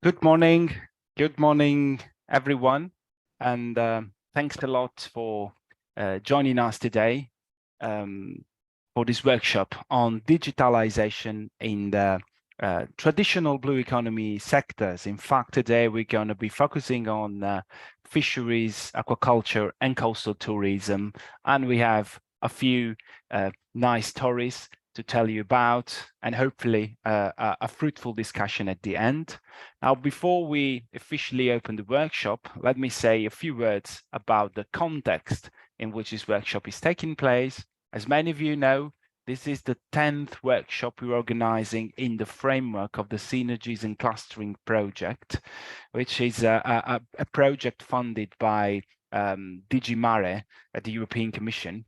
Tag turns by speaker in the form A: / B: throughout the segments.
A: Good morning, everyone, and thanks a lot for joining us today for this workshop on digitalization in the traditional blue economy sectors. In fact, today we're going to be focusing on fisheries, aquaculture, and coastal tourism, and we have a few nice stories to tell you about, and hopefully a fruitful discussion at the end. Now, before we officially open the workshop, let me say a few words about the context in which this workshop is taking place. As many of you know, this is the 10th workshop we're organizing in the framework of the Synergies and Clustering project, which is a project funded by DG MARE at the European Commission,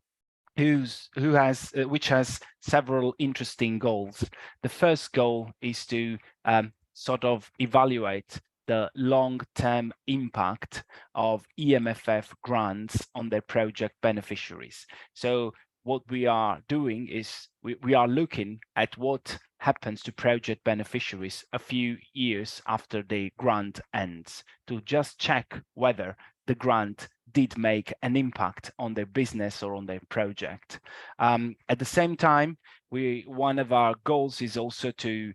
A: which has several interesting goals. The first goal is to sort of evaluate the long-term impact of EMFF grants on their project beneficiaries. So what we are doing is we are looking at what happens to project beneficiaries a few years after the grant ends, to just check whether the grant did make an impact on their business or on their project. At the same time, one of our goals is also to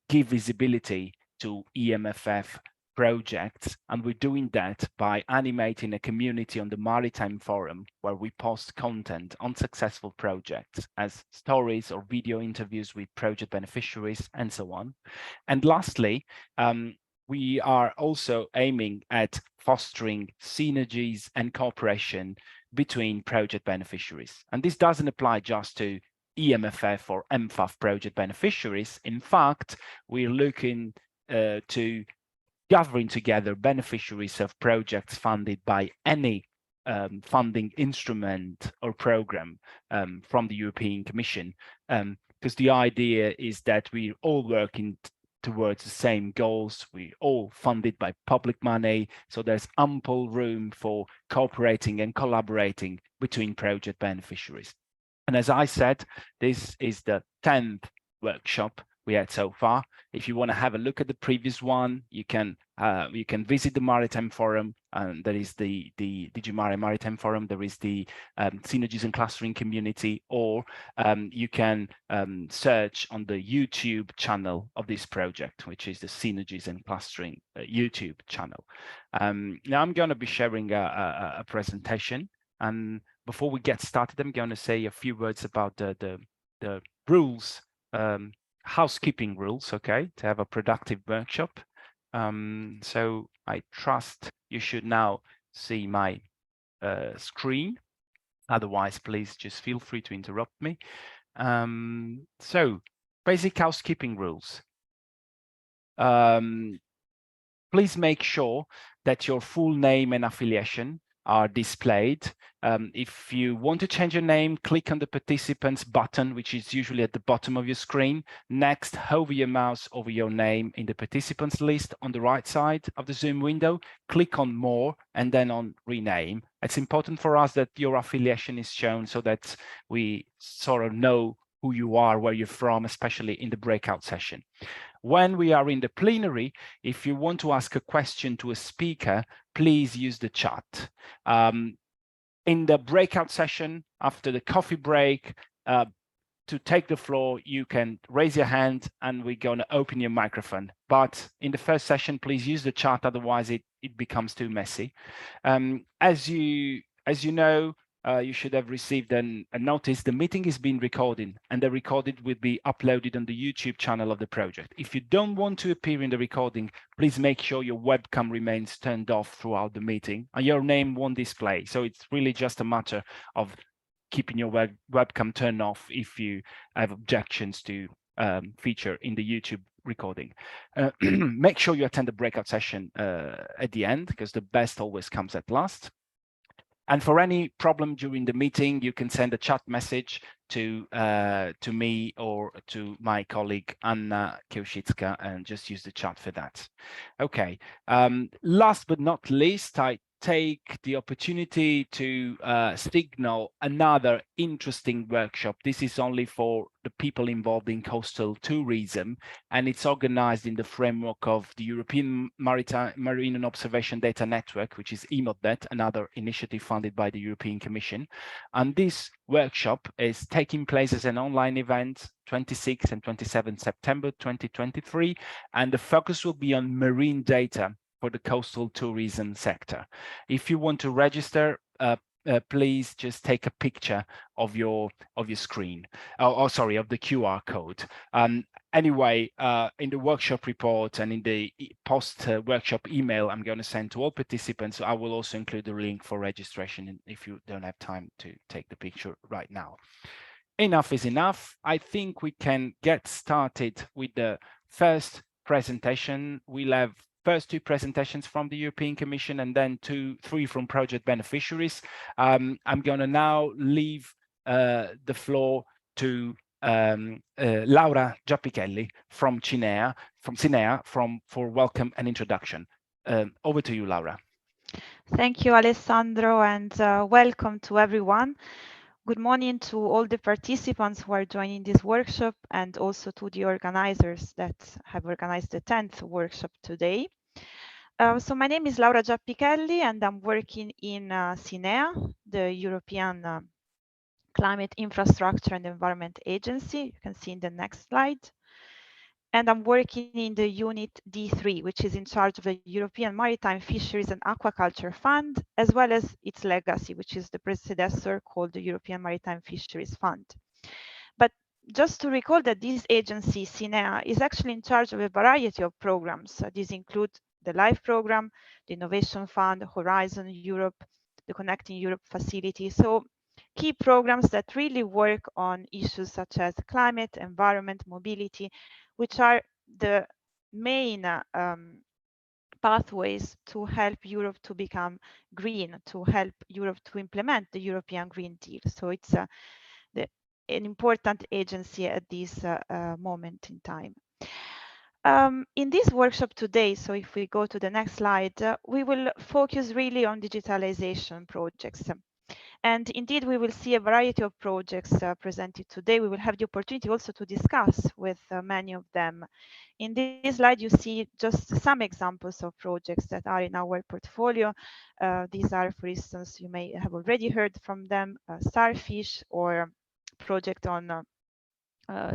A: give visibility to EMFF projects, and we're doing that by animating a community on the Maritime Forum where we post content on successful projects as stories or video interviews with project beneficiaries and so on. And lastly, we are also aiming at fostering synergies and cooperation between project beneficiaries. And this doesn't apply just to EMFF or MFAF project beneficiaries. In fact, we're looking to gathering together beneficiaries of projects funded by any funding instrument or program from the European Commission, because the idea is that we're all working towards the same goals. We're all funded by public money, so there's ample room for cooperating and collaborating between project beneficiaries. And as I said, this is the 10th workshop we had so far. If you want to have a look at the previous one, you can visit the Maritime Forum, and there is the DG MARE Maritime Forum, there is the Synergies and Clustering community, or you can search on the YouTube channel of this project, which is the Synergies and Clustering YouTube channel. Now I'm going to be sharing a presentation, and before we get started, I'm going to say a few words about the rules, housekeeping rules, okay, to have a productive workshop. So I trust you should now see my screen. Otherwise, please just feel free to interrupt me. So basic housekeeping rules. Please make sure that your full name and affiliation are displayed. If you want to change your name, click on the participants button, which is usually at the bottom of your screen. Next, hover your mouse over your name in the participants list on the right side of the Zoom window. Click on more and then on rename. It's important for us that your affiliation is shown so that we sort of know who you are, where you're from, especially in the breakout session. When we are in the plenary, if you want to ask a question to a speaker, please use the chat. In the breakout session, after the coffee break, to take the floor, you can raise your hand and we're going to open your microphone. But in the first session, please use the chat, otherwise it becomes too messy. As you know, you should have received a notice. The meeting is being recorded, and the recorded will be uploaded on the YouTube channel of the project. If you don't want to appear in the recording, please make sure your webcam remains turned off throughout the meeting, and your name won't display. So it's really just a matter of keeping your webcam turned off if you have objections to feature in the YouTube recording. Make sure you attend the breakout session at the end, because the best always comes at last. And for any problem during the meeting, you can send a chat message to me or to my colleague Anna Kiełszycka, and just use the chat for that. Okay. Last but not least, I take the opportunity to signal another interesting workshop. This is only for the people involved in coastal tourism, and it's organized in the framework of the European Marine and Observation Data Network, which is EMODNet, another initiative funded by the European Commission. And this workshop is taking place as an online event, 26 and 27 September 2023, and the focus will be on marine data for the coastal tourism sector. If you want to register, please just take a picture of your screen, sorry, of the QR code. Anyway, in the workshop report and in the post-workshop email I'm going to send to all participants, I will also include the link for registration if you don't have time to take the picture right now. Enough is enough. I think we can get started with the first presentation. We'll have first two presentations from the European Commission and then three from project beneficiaries. I'm going to now leave the floor to Laura Giappichelli from CINEA, for welcome and introduction. Over to you, Laura.
B: Thank you, Alessandro, and welcome to everyone. Good morning to all the participants who are joining this workshop and also to the organizers that have organized the 10th workshop today. So my name is Laura Giappichelli and I'm working in CINEA, the European Climate Infrastructure and Environment Agency. You can see in the next slide. And I'm working in the unit D3, which is in charge of the European Maritime Fisheries and Aquaculture Fund, as well as its legacy, which is the predecessor called the European Maritime Fisheries Fund. But just to recall that this agency, CINEA, is actually in charge of a variety of programs. These include the LIFE program, the Innovation Fund, Horizon Europe, the Connecting Europe facility. So key programs that really work on issues such as climate, environment, mobility, which are the main pathways to help Europe to become green, to help Europe to implement the European Green Deal. So it's an important agency at this moment in time. In this workshop today, so if we go to the next slide, we will focus really on digitalization projects. And indeed, we will see a variety of projects presented today. We will have the opportunity also to discuss with many of them. In this slide, you see just some examples of projects that are in our portfolio. These are, for instance, you may have already heard from them, Starfish, or project on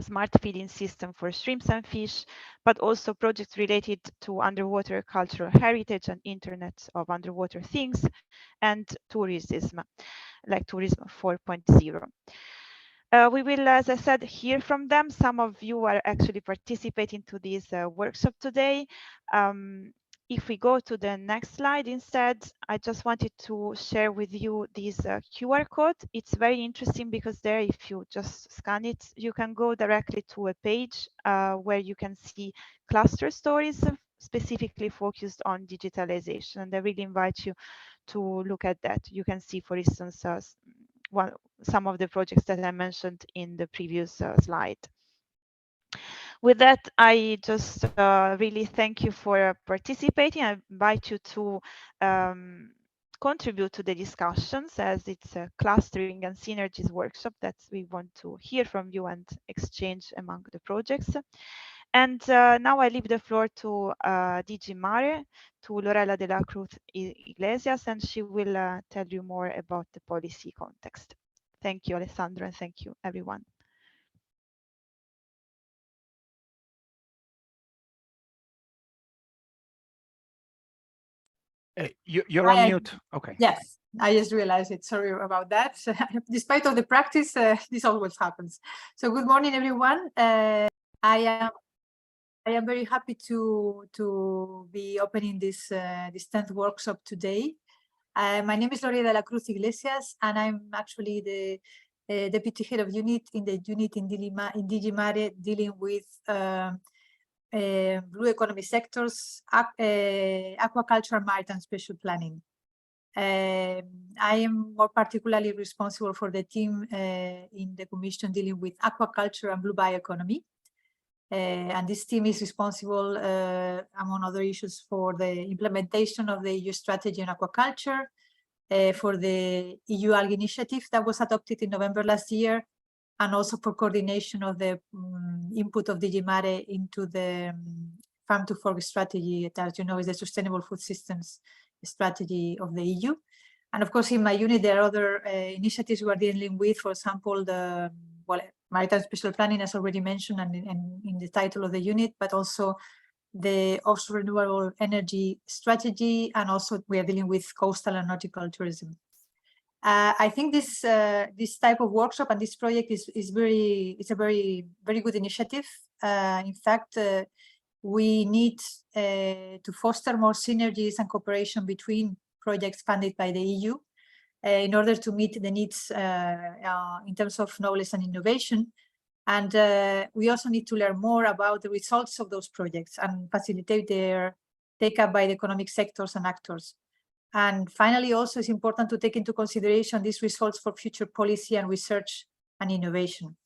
B: smart feeding system for shrimps and fish, but also projects related to underwater cultural heritage and Internet of Underwater Things, and tourism, like Tourism 4.0. We will, as I said, hear from them. Some of you are actually participating to this workshop today. If we go to the next slide instead, I just wanted to share with you this QR code. It's very interesting because there, if you just scan it, you can go directly to a page where you can see cluster stories specifically focused on digitalization. And I really invite you to look at that. You can see, for instance, some of the projects that I mentioned in the previous slide. With that, I just really thank you for participating. I invite you to contribute to the discussions, as it's a clustering and synergies workshop that we want to hear from you and exchange among the projects. And now I leave the floor to DG MARE, to Lorella De La Cruz Iglesias, and she will tell you more about the policy context. Thank you, Alessandro, and thank you, everyone.
A: You're on mute. Okay.
C: Yes, I just realized it. Sorry about that. Despite of the practice, this always happens. So good morning, everyone. I am very happy to be opening this 10th workshop today. My name is Lorella De La Cruz Iglesias, and I'm actually the deputy head of unit in the unit in DG MARE dealing with blue economy sectors, aquaculture, maritime spatial planning. I am more particularly responsible for the team in the Commission dealing with aquaculture and blue bioeconomy. And this team is responsible, among other issues, for the implementation of the EU strategy on aquaculture, for the EU Algae Initiative that was adopted in November last year, and also for coordination of the input of DG MARE into the Farm to Fork strategy that, as you know, is the Sustainable Food Systems strategy of the EU. And of course, in my unit, there are other initiatives we are dealing with, for example, the maritime special planning, as already mentioned, and in the title of the unit, but also the offshore renewable energy strategy, and also we are dealing with coastal and nautical tourism. I think this this type of workshop and this project is a very good initiative. In fact, we need to foster more synergies and cooperation between projects funded by the EU in order to meet the needs in terms of knowledge and innovation. And we also need to learn more about the results of those projects and facilitate their take-up by the economic sectors and actors. And finally, also it's important to take into consideration these results for future policy and research and innovation.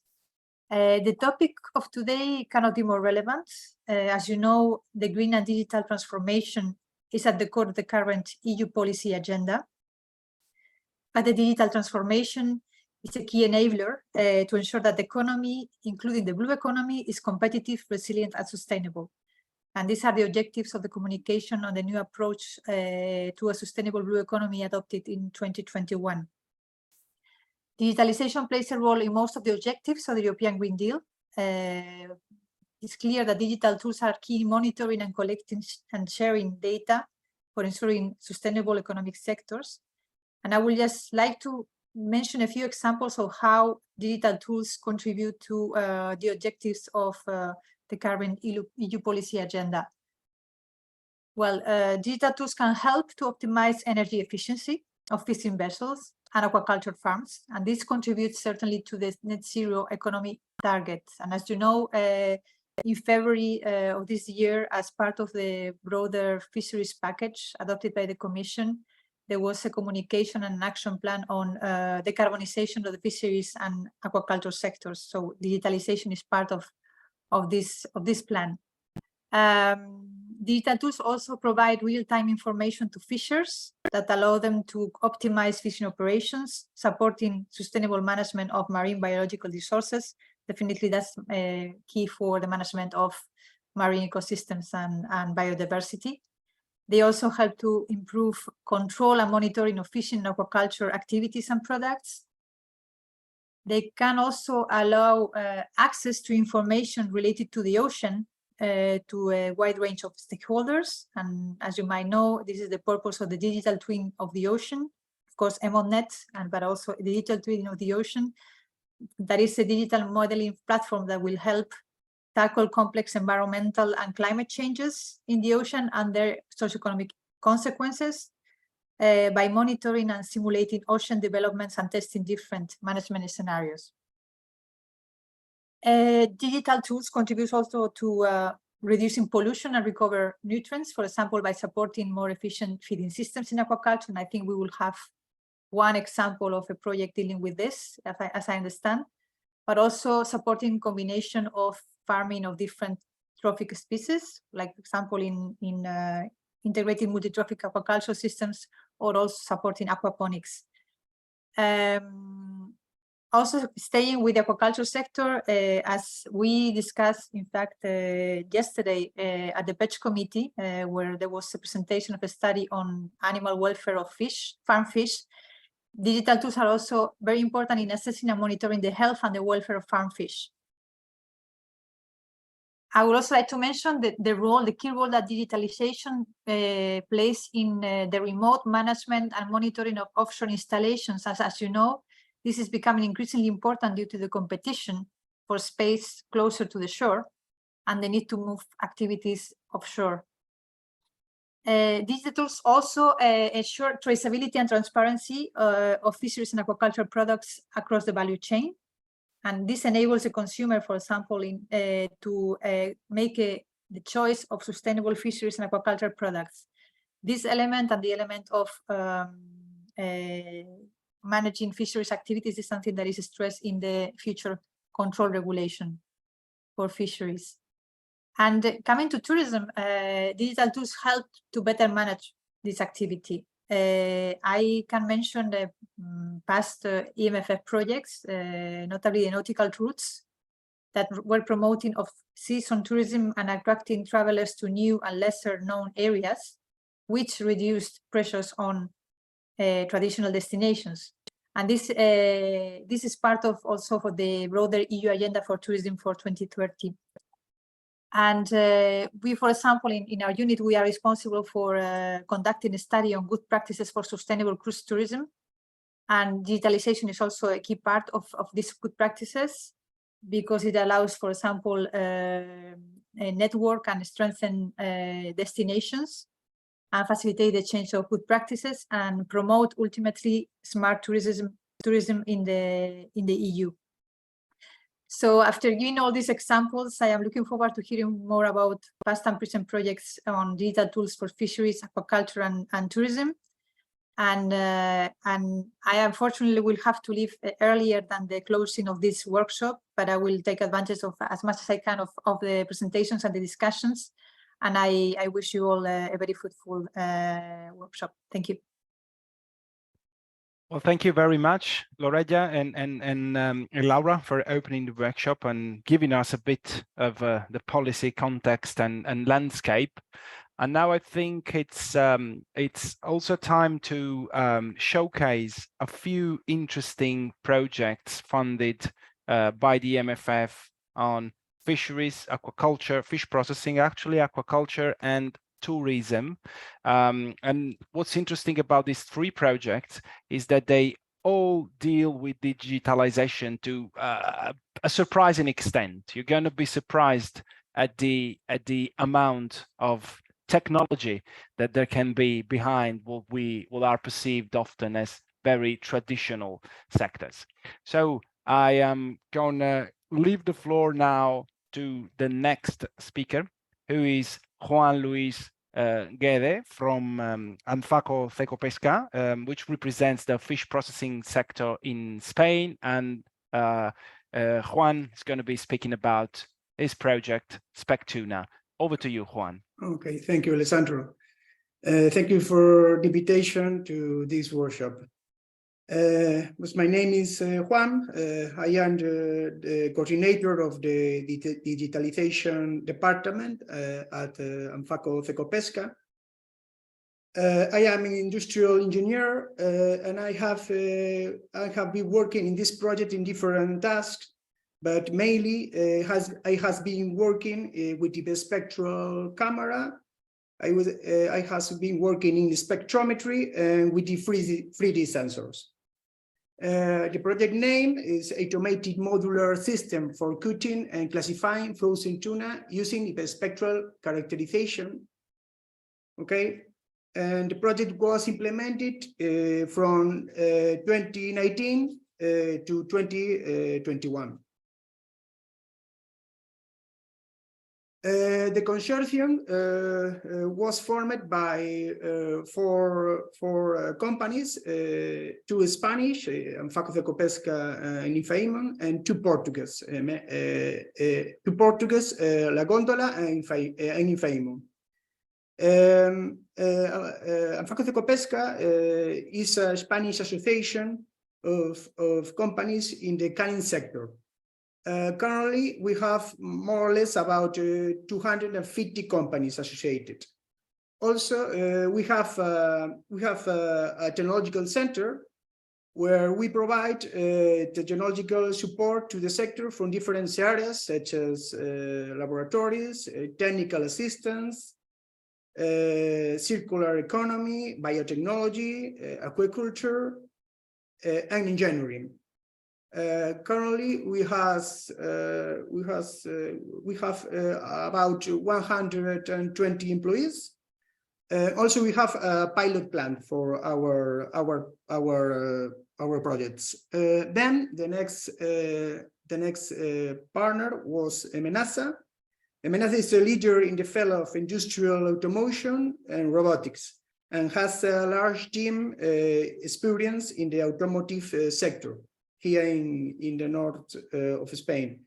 C: The topic of today cannot be more relevant. As you know, the green and digital transformation is at the core of the current EU policy agenda. But the digital transformation is a key enabler to ensure that the economy, including the blue economy, is competitive, resilient, and sustainable. And these are the objectives of the communication on the new approach to a sustainable blue economy adopted in 2021. Digitalization plays a role in most of the objectives of the European Green Deal. It's clear that digital tools are key in monitoring and collecting and sharing data for ensuring sustainable economic sectors. And I would just like to mention a few examples of how digital tools contribute to the objectives of the current EU policy agenda. Well, digital tools can help to optimize energy efficiency of fishing vessels and aquaculture farms, and this contributes certainly to the net zero economy target. And as you know, in February of this year, as part of the broader fisheries package adopted by the Commission, there was a communication and action plan on decarbonization of the fisheries and aquaculture sectors. So digitalization is part of this plan. Digital tools also provide real-time information to fishers that allow them to optimize fishing operations, supporting sustainable management of marine biological resources. Definitely that's key for the management of marine ecosystems and biodiversity. They also help to improve control and monitoring of fishing and aquaculture activities and products. They can also allow access to information related to the ocean to a wide range of stakeholders. And as you might know, this is the purpose of the digital twin of the ocean, of course, EMONet, but also the digital twin of the ocean. That is a digital modeling platform that will help tackle complex environmental and climate changes in the ocean and their socioeconomic consequences by monitoring and simulating ocean developments and testing different management scenarios. Digital tools contribute also to reducing pollution and recover nutrients, for example, by supporting more efficient feeding systems in aquaculture. And I think we will have one example of a project dealing with this, as I understand, but also supporting combination of farming of different trophic species, like for example, in integrating multi-trophic aquaculture systems, or also supporting aquaponics. Also staying with the aquaculture sector, as we discussed, in fact, yesterday at the PECH committee, where there was a presentation of a study on animal welfare of fish, farm fish. Digital tools are also very important in assessing and monitoring the health and the welfare of farm fish. I would also like to mention the key role that digitalization plays in the remote management and monitoring of offshore installations. As you know, this is becoming increasingly important due to the competition for space closer to the shore and the need to move activities offshore. Digital tools also ensure traceability and transparency of fisheries and aquaculture products across the value chain. And this enables the consumer, for example, to make the choice of sustainable fisheries and aquaculture products. This element and the element of managing fisheries activities is something that is stressed in the future control regulation for fisheries. And coming to tourism, digital tools help to better manage this activity. I can mention the past EMFF projects, notably the nautical routes that were promoting off-season tourism and attracting travelers to new and lesser known areas, which reduced pressures on traditional destinations. And this is part of also for the broader EU agenda for tourism for 2030. And we, for example, in our unit, we are responsible for conducting a study on good practices for sustainable cruise tourism. And digitalization is also a key part of these good practices, because it allows, for example, a network and strengthen destinations and facilitate the change of good practices and promote ultimately smart tourism in the EU. So after giving all these examples, I am looking forward to hearing more about past and present projects on digital tools for fisheries, aquaculture, and tourism. And I unfortunately will have to leave earlier than the closing of this workshop, but I will take advantage of as much as I can of the presentations and the discussions. And I wish you all a very fruitful workshop. Thank you.
A: Well, thank you very much, Lorella and Laura, for opening the workshop and giving us a bit of the policy context and landscape. And now I think it's also time to showcase a few interesting projects funded by the EMFF on fisheries, aquaculture, fish processing, actually aquaculture, and tourism. And what's interesting about these three projects is that they all deal with digitalization to a surprising extent. You're going to be surprised at the amount of technology that there can be behind what are perceived often as very traditional sectors. So I am gonna leave the floor now to the next speaker, who is Juan Luis Guede from ANFACO-CECOPESCA, which represents the fish processing sector in Spain. And Juan is going to be speaking about his project, SpecTUNA. Over to you, Juan.
D: Okay, thank you, Alessandro. Thank you for the invitation to this workshop. My name is Juan. I am the coordinator of the digitalization department at ANFACO-CECOPESCA. I am an industrial engineer, and I have been working in this project in different tasks, but mainly I has been working with the spectral camera. I has been working in the spectrometry and with the 3D sensors. The project name is Automated Modular System for Cutting and Classifying Frozen Tuna using the spectral characterization. Okay, and the project was implemented from 2019 to 2021. The consortium was formed by four companies, two Spanish, ANFACO-CECOPESCA and EMFAF, and two Portuguese, La Gondola and EMFAF. ANFACO-CECOPESCA is a Spanish association of companies in the canning sector. Currently, we have more or less about 250 companies associated. Also, we have a technological center where we provide technological support to the sector from different areas, such as laboratories, technical assistance, circular economy, biotechnology, aquaculture, and engineering. Currently, we have about 120 employees. Also, we have a pilot plan for our projects. Then the next partner was Emenasa. Emenasa is a leader in the field of industrial automation and robotics, and has a large team experience in the automotive sector here in the north of Spain.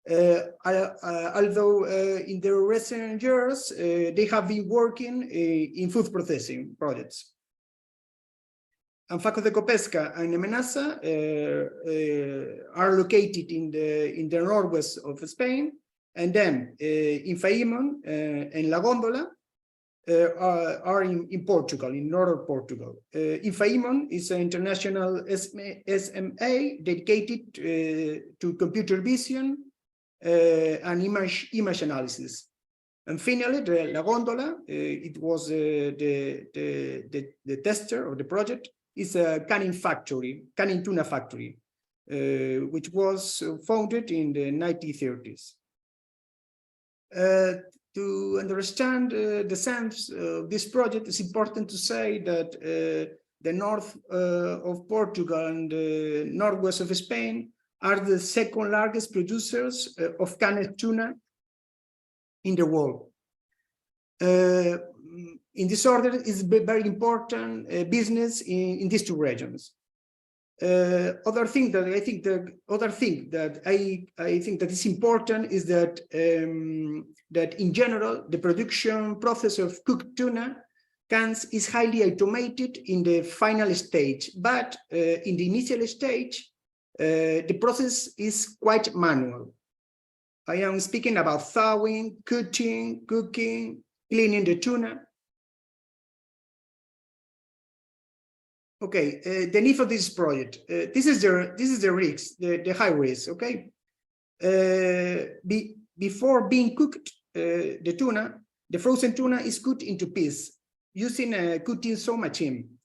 D: Although in the recent years, they have been working in food processing projects. ANFACO-CECOPESCA and Amenaza are located in the northwest of Spain, and then Infaimon and La Góndola are in Portugal, in northern Portugal. Infaimon is an international SMA dedicated to computer vision and image analysis. And finally, La Góndola, it was the tester of the project, is a canning tuna factory, which was founded in the 1930s. To understand the sense of this project, it's important to say that the north of Portugal and the northwest of Spain are the second largest producers of canned tuna in the world. In this order, it's very important business in these two regions. Other thing that I think that is important is that that in general the production process of cooked tuna cans is highly automated in the final stage, but in the initial stage the process is quite manual. I am speaking about thawing, cooking, cleaning the tuna. Okay, the need for this project. This is the risk, the high risk. Okay, before being cooked, the tuna, the frozen tuna is cut into pieces using a cutting saw machine.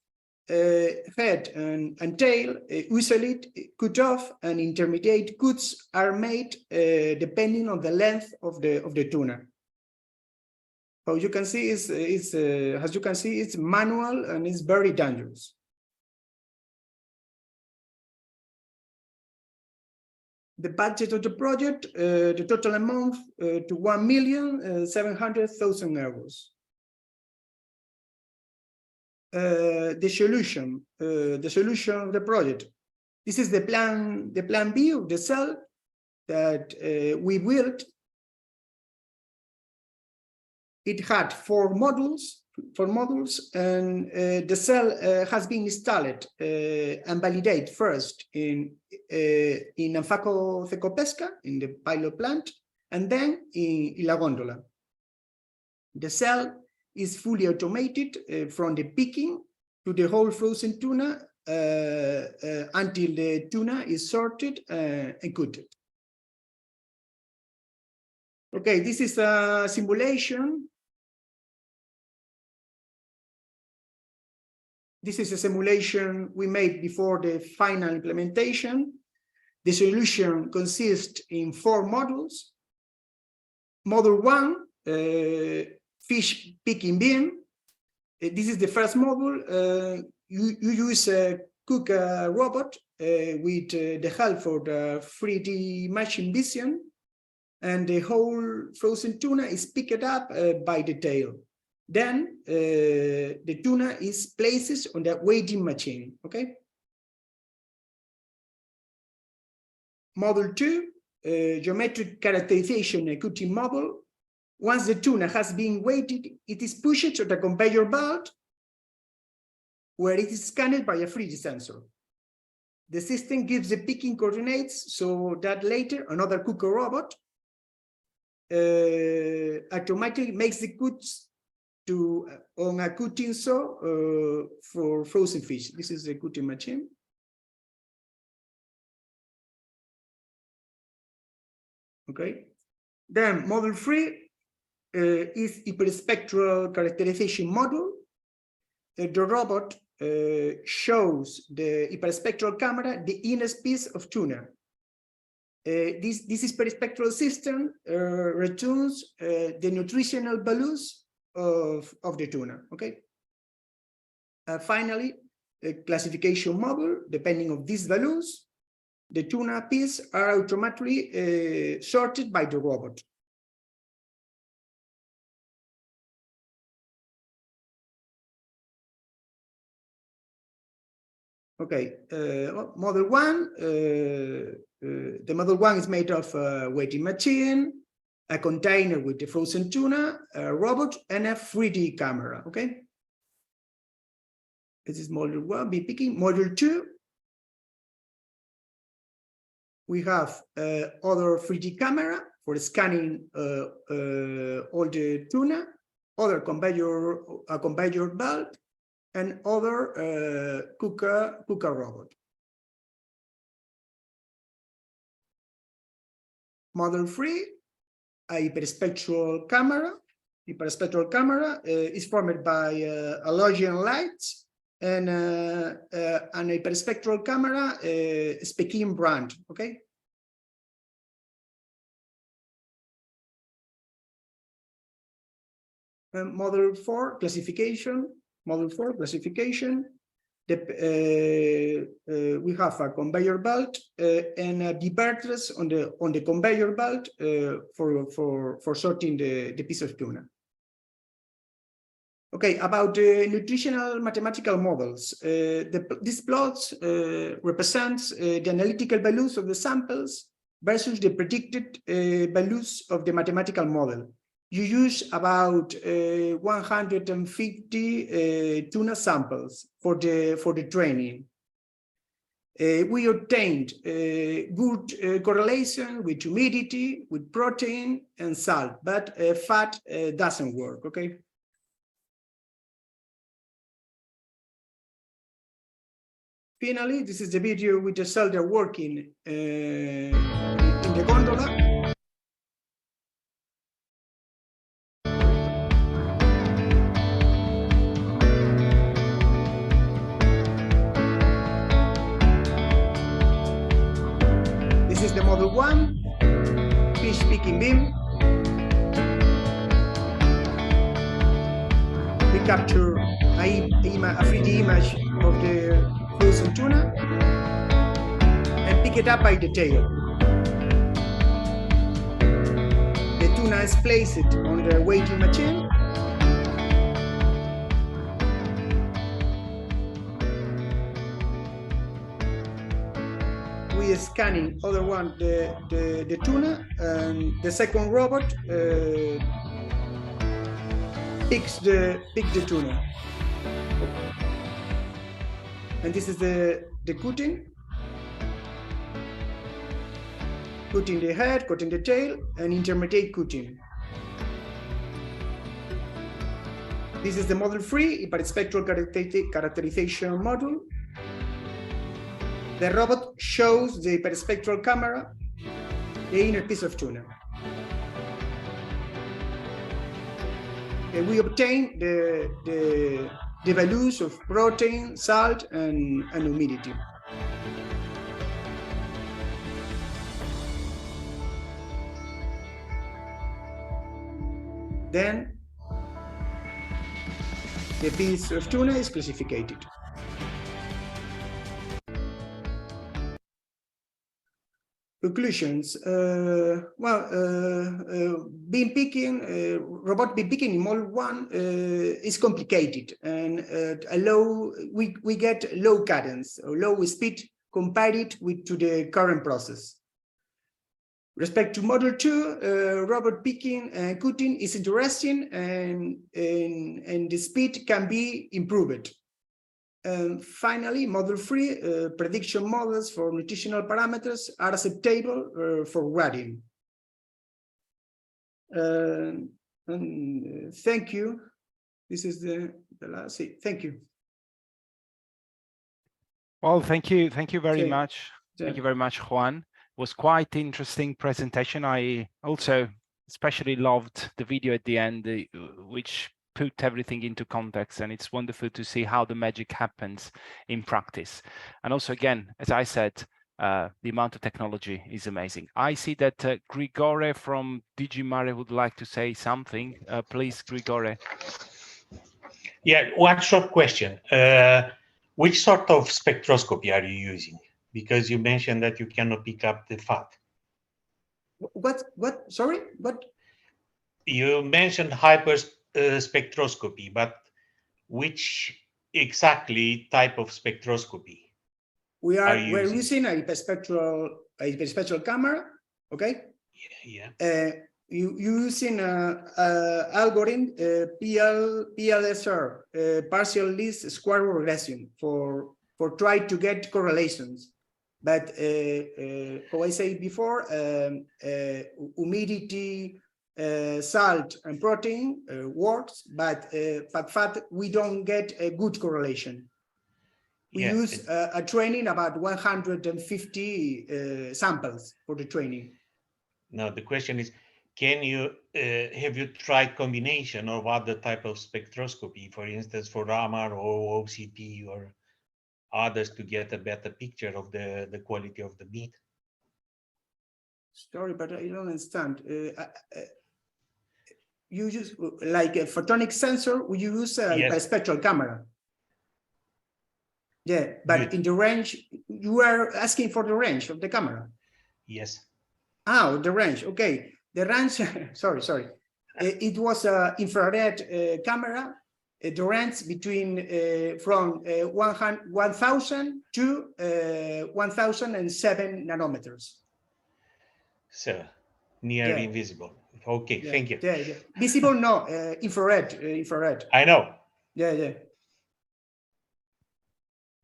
D: Head and tail usually cut off, and intermediate cuts are made depending on the length of the tuna. As you can see, it's manual and it's very dangerous. The budget of the project, the total amount to 1,700,000 euros. The solution of the project. This is the plan B of the cell that we built. It had four modules, and the cell has been installed and validated first in ANFACO-CECOPESCA, in the pilot plant, and then in La Góndola. The cell is fully automated from the picking to the whole frozen tuna until the tuna is sorted and cooked. Okay, this is a simulation. This is a simulation we made before the final implementation. The solution consists in four modules. Module 1, fish picking bin. This is the first module. You use a cook robot with the help of the 3D machine vision, and the whole frozen tuna is picked up by the tail. Then the tuna is placed on the weighing machine. Okay. Module 2, geometric characterization and cutting model. Once the tuna has been weighted, it is pushed to the conveyor belt, where it is scanned by a 3D sensor. The system gives the picking coordinates so that later another cooker robot automatically makes the cuts on a cutting saw for frozen fish. This is the cutting machine. Okay. Then model 3 is hyperspectral characterization model. The robot shows the hyperspectral camera the innermost piece of tuna. This hyperspectral system returns the nutritional values of the tuna. Okay. Finally, a classification model. Depending on these values, the tuna pieces are automatically sorted by the robot. Okay, model 1 The model 1 is made of a weighing machine, a container with the frozen tuna, a robot, and a 3D camera. Okay. This is model 1. Be picking model 2. We have other 3D camera for scanning all the tuna, other conveyor belt, and other cooker robot. Model 3, a hyperspectral camera. Hyperspectral camera is formed by halogen lights and an hyperspectral camera SpecTUNA brand. Okay. Model 4 classification. Model 4 classification. We have a conveyor belt and diverters on the conveyor belt for sorting the piece of tuna. Okay, about the nutritional mathematical models. These plots represents the analytical values of the samples versus the predicted values of the mathematical model. You use about 150 tuna samples for the training. We obtained good correlation with humidity, with protein and salt, but fat doesn't work. Okay. Finally, this is the video with the soldier working in the gondola. This is the model 1, fish picking beam. We capture a 3D image of the frozen tuna and pick it up by the tail. The tuna is placed on the weighing machine. We are scanning the tuna, and the second robot picks the tuna. And this is the cutting the head, cutting the tail, and intermediate cutting. This is the model 3, hyperspectral characterization model. The robot shows the hyperspectral camera, the inner piece of tuna. And we obtain the values of protein, salt, and humidity. Then the piece of tuna is classified. Conclusions. Beam picking, robot beam picking in model 1 is complicated, and we get low cadence or low speed compared to the current process. Respect to model 2, robot picking and cutting is interesting, and the speed can be improved. Finally, model 3, prediction models for nutritional parameters are acceptable for grading. Thank you. This is the last. Thank you.
A: Well, thank you very much.
D: Yeah.
A: Thank you very much, Juan. It was quite interesting presentation. I also especially loved the video at the end, which put everything into context, and it's wonderful to see how the magic happens in practice. And also, again, as I said, the amount of technology is amazing. I see that Grigore from DG MARE would like to say something. Please, Grigore.
E: Yeah, one short question. Which sort of spectroscopy are you using? Because you mentioned that you cannot pick up the fat.
D: What? Sorry? What?
E: You mentioned spectroscopy, but which exactly type of spectroscopy
D: we're using a a special camera, okay?
E: Yeah.
D: You using algorithm PLSR, partial least square regression for try to get correlations. But how I said before, humidity, salt, and protein works, but fact we don't get a good correlation. We use a training about 150 samples for the training.
E: Now the question is, can you have you tried combination of other type of spectroscopy, for instance, for Raman or OCT or others to get a better picture of the quality of the meat?
D: Sorry, but I don't understand. You use like a photonic sensor, we use a spectral camera. Yeah, but
E: Good.
D: In the range, you are asking for the range of the camera.
E: Yes.
D: Oh, the range. Okay, the range. sorry. It was an infrared camera. The range between from 1,000 to 1,007 nanometers.
E: So near invisible. Okay, thank you.
D: Yeah. Visible, no. Infrared.
E: I know.
D: Yeah.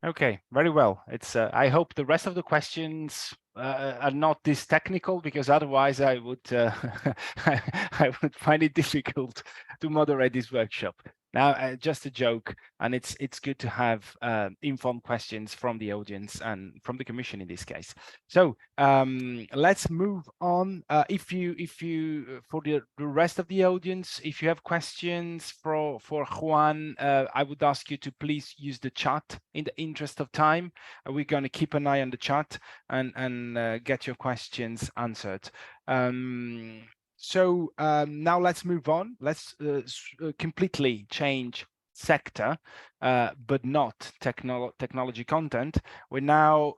A: Okay, very well. It's. I hope the rest of the questions are not this technical, because otherwise I would I would find it difficult to moderate this workshop. Now, just a joke, and it's good to have informed questions from the audience and from the commission in this case. So let's move on. If you for the rest of the audience, if you have questions for Juan, I would ask you to please use the chat in the interest of time. We're going to keep an eye on the chat and get your questions answered. So now let's move on. Let's completely change sector, but not technology content. We now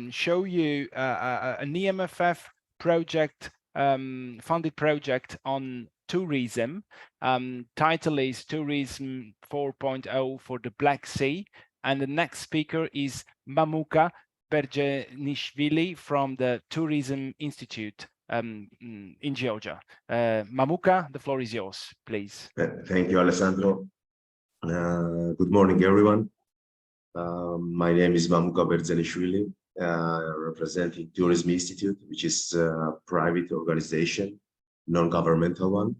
A: show you an EMFF project, funded project on tourism. Title is Tourism 4.0 for the Black Sea. And the next speaker is Mamuka Berdzenishvili from the Tourism Institute in Georgia. Mamuka, the floor is yours, please.
F: Thank you, Alessandro. Good morning, everyone. My name is Mamuka Berdzenishvili, representing Tourism Institute, which is a private organization, non-governmental one,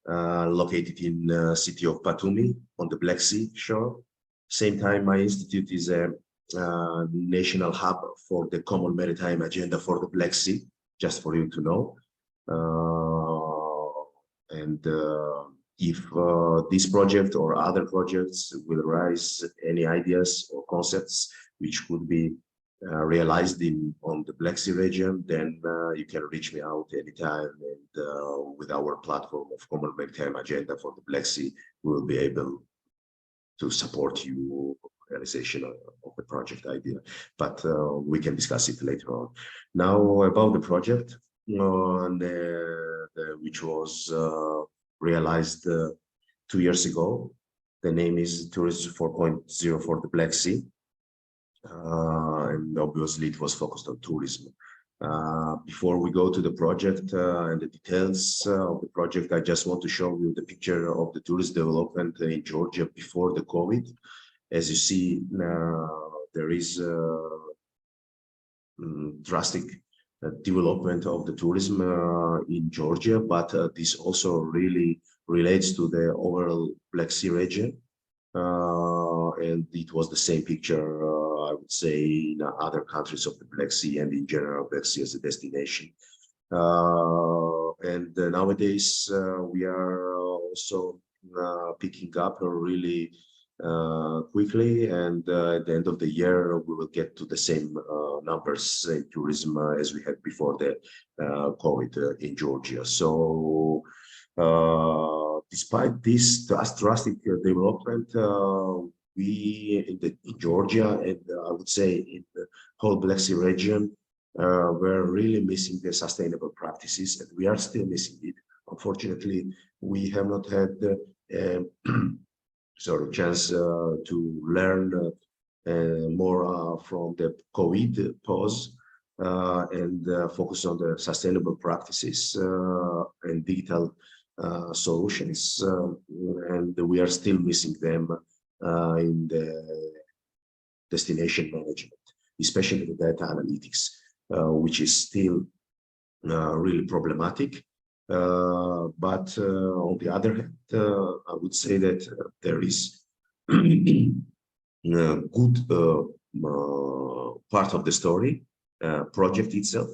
F: located in the city of Batumi on the Black Sea shore. Same time, my institute is a national hub for the Common Maritime Agenda for the Black Sea, just for you to know. If this project or other projects will raise any ideas or concepts which could be realized on the Black Sea region, then you can reach me out anytime, and with our platform of Common Maritime Agenda for the Black Sea, we will be able to support you realization of the project idea, but we can discuss it later on. Now about the project, which was realized 2 years ago. The name is Tourism 4.0 for the Black Sea, and obviously it was focused on tourism. Before we go to the project and the details of the project, I just want to show you the picture of the tourist development in Georgia before the COVID. As you see, there is drastic development of the tourism in Georgia, but this also really relates to the overall Black Sea region. And it was the same picture, I would say, in other countries of the Black Sea and in general Black Sea as a destination. Nowadays, we are also picking up really quickly, and at the end of the year we will get to the same numbers in tourism as we had before the COVID in Georgia. So despite this drastic development, we in Georgia, and I would say in the whole Black Sea region, we're really missing the sustainable practices, and we are still missing it. Unfortunately, we have not had chance to learn more from the COVID pause, and focus on the sustainable practices and digital solutions, and we are still missing them in the destination management, especially the data analytics, which is still really problematic. But on the other hand, I would say that there is a good part of the story, project itself,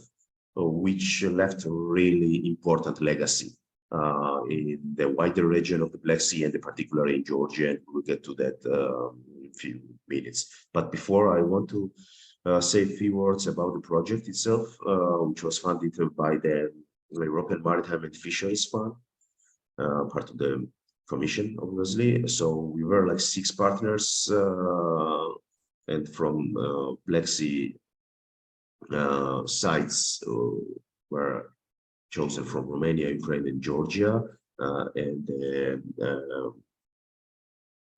F: which left a really important legacy in the wider region of the Black Sea, and particularly in Georgia, and we'll get to that in a few minutes. But before, I want to say a few words about the project itself, which was funded by the European Maritime and Fisheries Fund, part of the Commission, obviously. So we were like 6 partners, and from Black Sea sites were chosen from Romania, Ukraine, and Georgia, and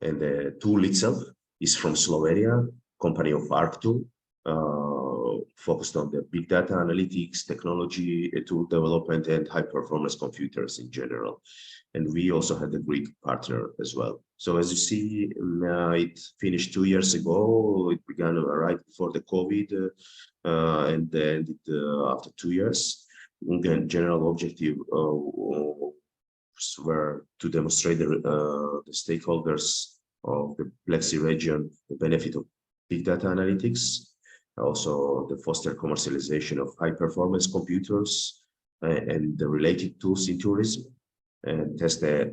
F: the tool itself is from Slovenia, company of Arctu, focused on the big data analytics, technology, tool development, and high performance computers in general. And we also had a Greek partner as well. So as you see, it finished 2 years ago. It began right before the COVID, and then after 2 years. The general objective were to demonstrate the stakeholders of the Black Sea region the benefit of big data analytics, also the foster commercialization of high performance computers and the related tools in tourism, and test a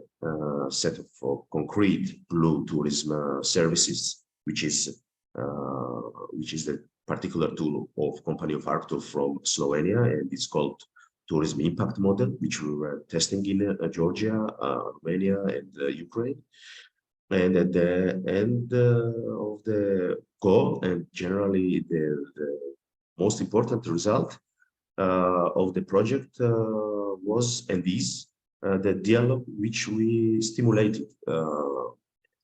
F: set of concrete blue tourism services, which is the particular tool of company of Arctu from Slovenia, and it's called tourism impact model, which we were testing in Georgia, Romania, and Ukraine. And at the end of the goal, and generally the most important result of the project was and is the dialogue which we stimulated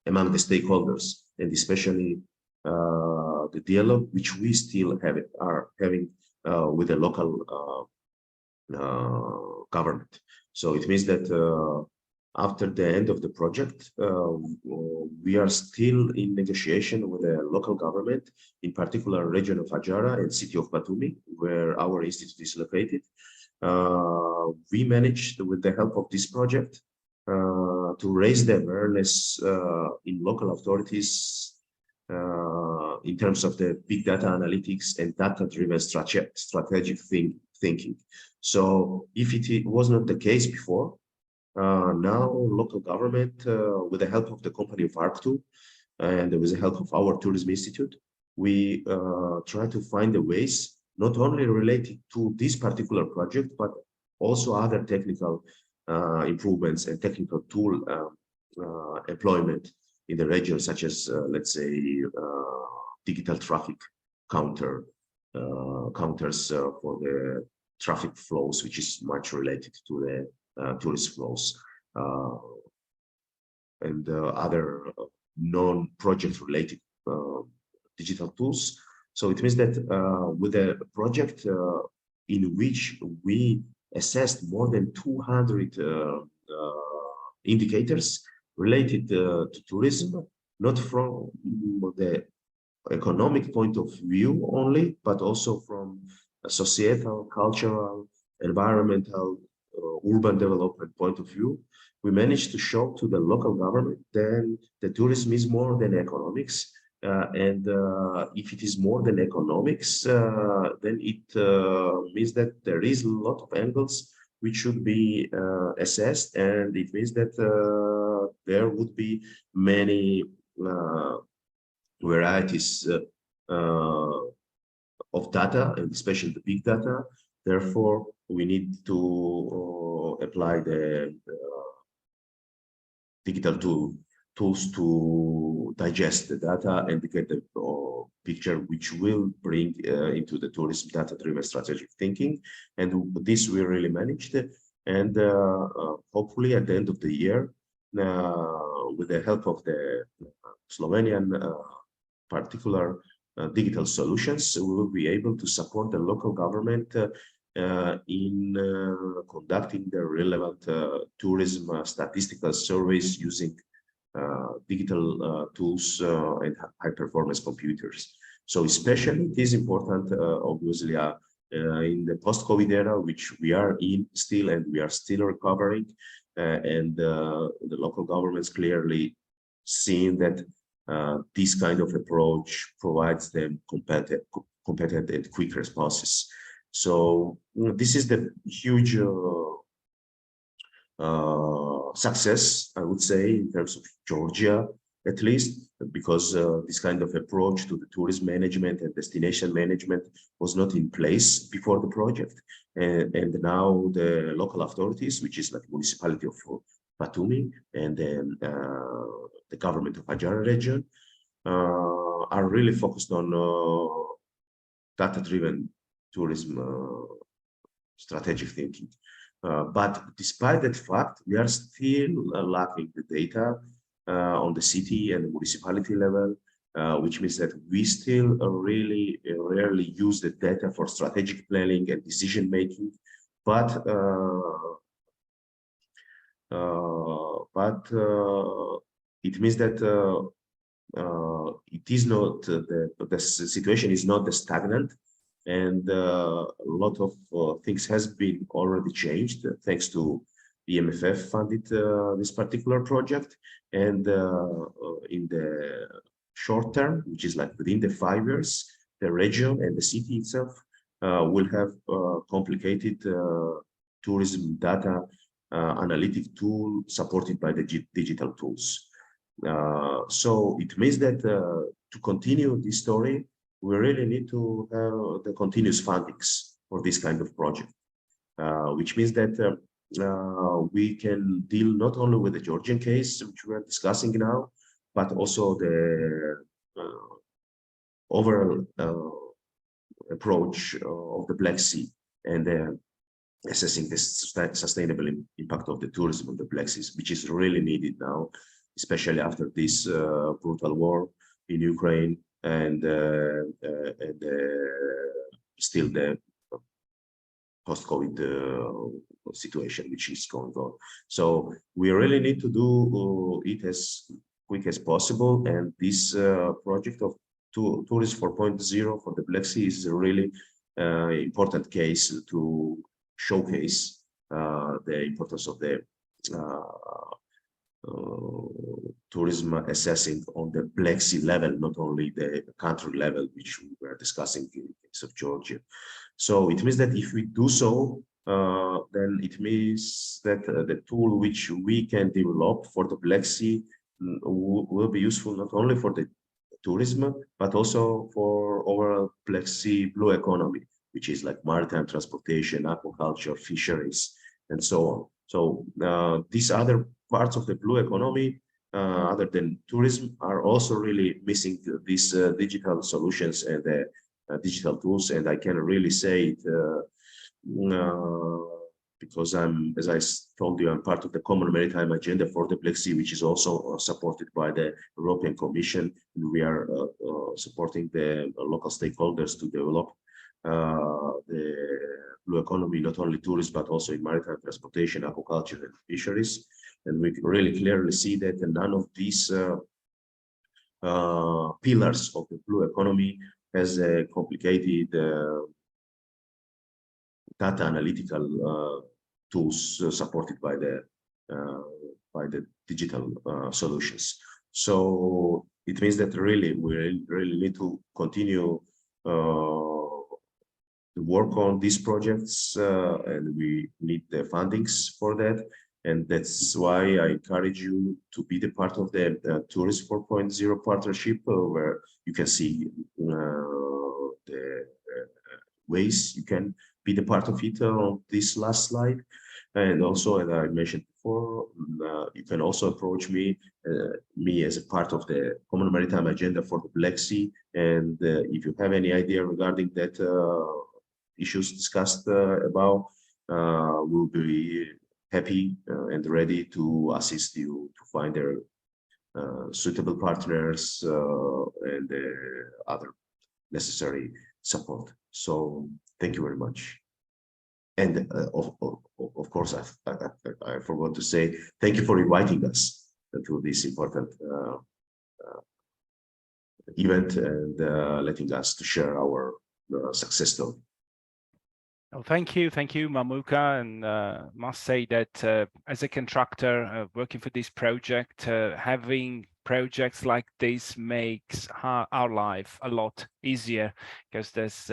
F: among the stakeholders, and especially the dialogue which we still are having with the local government. So it means that after the end of the project, we are still in negotiation with the local government, in particular region of Adjara and city of Batumi, where our institute is located. We managed, with the help of this project, to raise the awareness in local authorities in terms of the big data analytics and data-driven strategic thinking. So if it was not the case before, now local government, with the help of the company of Arctu and with the help of our tourism institute, we try to find the ways not only related to this particular project, but also other technical improvements and technical tool employment in the region, such as, let's say, digital traffic counters for the traffic flows, which is much related to the tourist flows, and other non-project related digital tools. So it means that with a project in which we assessed more than 200 indicators related to tourism, not from the economic point of view only, but also from a societal, cultural, environmental, urban development point of view, we managed to show to the local government that the tourism is more than economics. And if it is more than economics, then it means that there is a lot of angles which should be assessed, and it means that there would be many varieties of data, and especially the big data. Therefore, we need to apply the digital tools to digest the data and to get the picture which will bring into the tourism data-driven strategic thinking. And this we really managed. And hopefully at the end of the year, with the help of the Slovenian particular digital solutions, we will be able to support the local government in conducting the relevant tourism statistical surveys using digital tools and high-performance computers. So especially it is important, obviously, in the post-COVID era, which we are in still, and we are still recovering, and the local governments clearly seeing that this kind of approach provides them competent and quick responses. So this is the huge success, I would say, in terms of Georgia, at least, because this kind of approach to the tourism management and destination management was not in place before the project. And now the local authorities, which is like municipality of Batumi and then the government of Ajara region, are really focused on data-driven tourism strategic thinking. But despite that fact, we are still lacking the data on the city and the municipality level, which means that we still really rarely use the data for strategic planning and decision making. But it means that it is not the situation is not stagnant, and a lot of things has been already changed thanks to the EMFF funded this particular project. And in the short term, which is like within the 5 years, the region and the city itself will have complicated tourism data analytic tool supported by the digital tools. So it means that to continue this story, we really need to have the continuous fundings for this kind of project, which means that we can deal not only with the Georgian case, which we are discussing now, but also the overall approach of the Black Sea and assessing the sustainable impact of the tourism of the Black Sea, which is really needed now, especially after this brutal war in Ukraine and still the post-COVID situation which is going on. So we really need to do it as quick as possible, and this project of Tourism 4.0 for the Black Sea is a really important case to showcase the importance of the tourism assessing on the Black Sea level, not only the country level, which we were discussing in the case of Georgia. So it means that if we do so, then it means that the tool which we can develop for the Black Sea will be useful not only for the tourism, but also for overall Black Sea blue economy, which is like maritime transportation, aquaculture, fisheries, and so on. So these other parts of the blue economy, other than tourism, are also really missing these digital solutions and digital tools. And I can really say it because as I told you, I'm part of the Common Maritime Agenda for the Black Sea, which is also supported by the European Commission. And we are supporting the local stakeholders to develop the blue economy, not only tourism, but also in maritime transportation, aquaculture, and fisheries. And we can really clearly see that none of these pillars of the blue economy has a complicated data analytical tools supported by the digital solutions. So it means that really we really need to continue to work on these projects, and we need the fundings for that. And that's why I encourage you to be the part of the Tourist 4.0 partnership, where you can see the ways you can be the part of it on this last slide. And also, as I mentioned before, you can also approach me as a part of the Common Maritime Agenda for the Black Sea. And if you have any idea regarding that issues discussed above, we'll be happy and ready to assist you to find their suitable partners and other necessary support. So thank you very much. And of course, I forgot to say thank you for inviting us to this important event and letting us to share our success story.
A: Oh, thank you, Mamuka, and must say that as a contractor working for this project, having projects like this makes our life a lot easier, because there's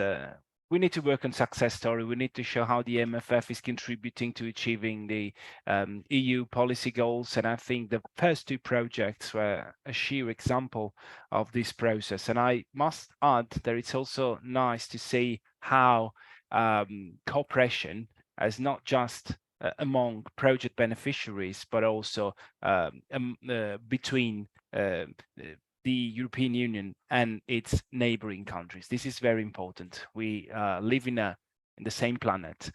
A: we need to work on success story. We need to show how the MFF is contributing to achieving the EU policy goals. And I think the first two projects were a sheer example of this process. And I must add that it's also nice to see how cooperation as not just among project beneficiaries, but also between the European Union and its neighboring countries. This is very important. We live in the same planet,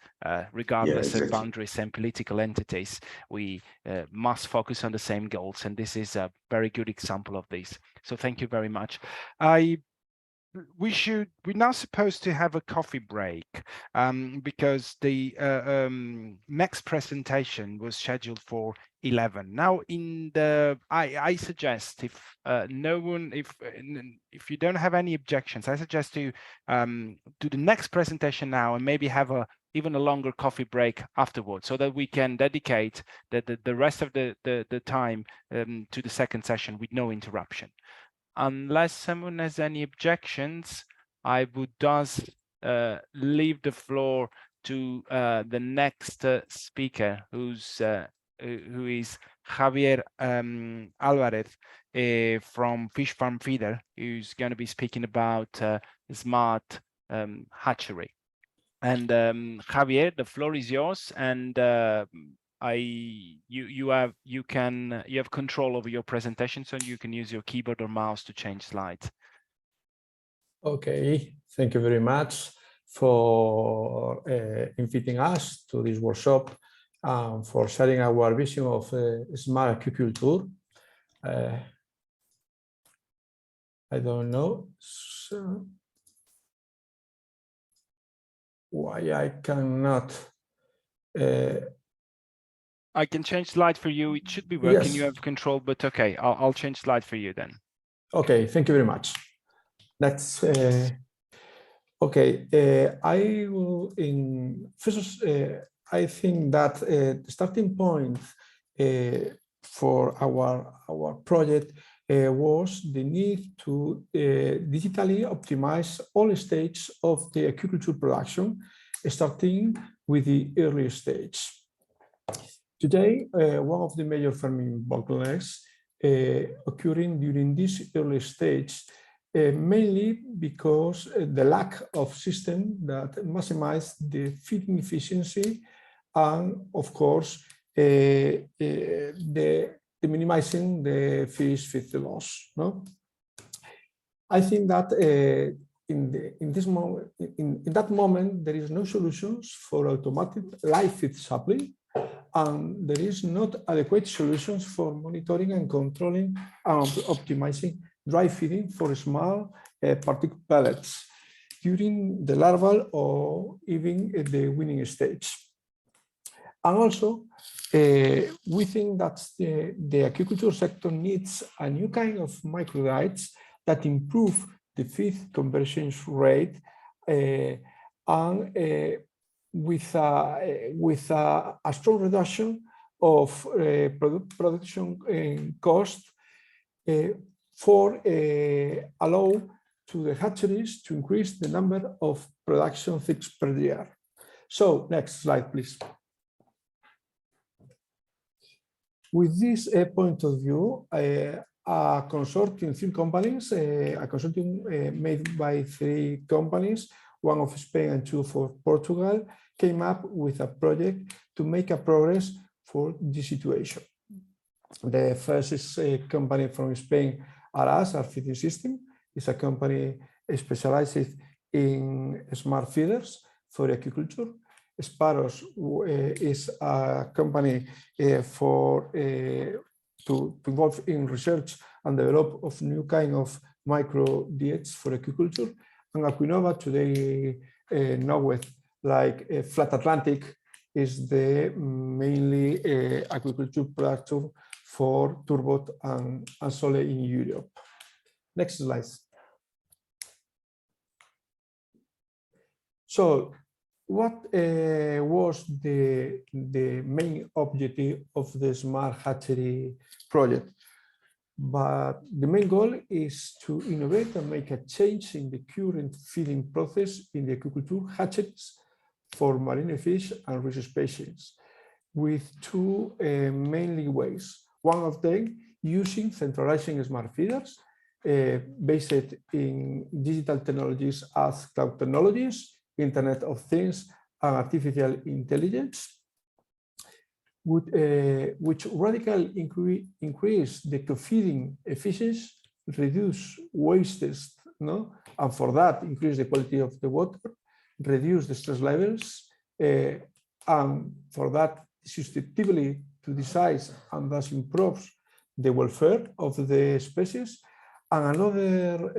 A: regardless of boundaries and political entities. We must focus on the same goals, and this is a very good example of this. So thank you very much. We're now supposed to have a coffee break because the next presentation was scheduled for 11. Now, I suggest if if you don't have any objections, I suggest to do the next presentation now and maybe have even a longer coffee break afterwards, so that we can dedicate the rest of the time to the second session with no interruption. Unless someone has any objections, I would thus leave the floor to the next speaker, who is Javier Álvarez from FishFarmFeeder, who's going to be speaking about SMART-HATCHERY. And Javier, the floor is yours, and you have control over your presentation, so you can use your keyboard or mouse to change slides.
G: Okay, thank you very much for inviting us to this workshop, for sharing our vision of smart aquaculture. I don't know why I cannot.
A: I can change slide for you. It should be working.
G: Yes.
A: You have control, but okay, I'll change slide for you then.
G: Okay, thank you very much. That's okay. I will first. I think that the starting point for our project was the need to digitally optimize all stages of the aquaculture production, starting with the early stage. Today, one of the major farming bottlenecks occurring during this early stage, mainly because the lack of system that maximize the feeding efficiency, and of course, the minimizing the fish feed loss. No, I think that in that moment there is no solutions for automatic live feed supply, and there is not adequate solutions for monitoring and controlling and optimizing dry feeding for small particle pellets during the larval or even at the weaning stage. And also, we think that the aquaculture sector needs a new kind of microdiets that improve the feed conversion rate and with a strong reduction of production cost for allow to the hatcheries to increase the number of production chicks per year. So next slide, please. With this point of view, a consortium, three companies, a consortium made by three companies, one of Spain and two for Portugal, came up with a project to make a progress for this situation. The first is a company from Spain, ARAS, our feeding system. It's a company specialized in smart feeders for aquaculture. Sparrows is a company to involve in research and develop of new kind of micro diets for aquaculture. and Aquinova today knoweth like Flat Atlantic is the mainly aquaculture production for turbot and sole in Europe. Next slide. So what was the main objective of the Smart Hatchery project? But the main goal is to innovate and make a change in the current feeding process in the aquaculture hatcheries for marine fish and resource species with two mainly ways. One of them using centralizing smart feeders based in digital technologies as cloud technologies, Internet of Things, and artificial intelligence, which radically increase the co-feeding efficiency, reduce wastes, no? And for that, increase the quality of the water, reduce the stress levels, and for that, susceptibility to disease, and thus improves the welfare of the species. And another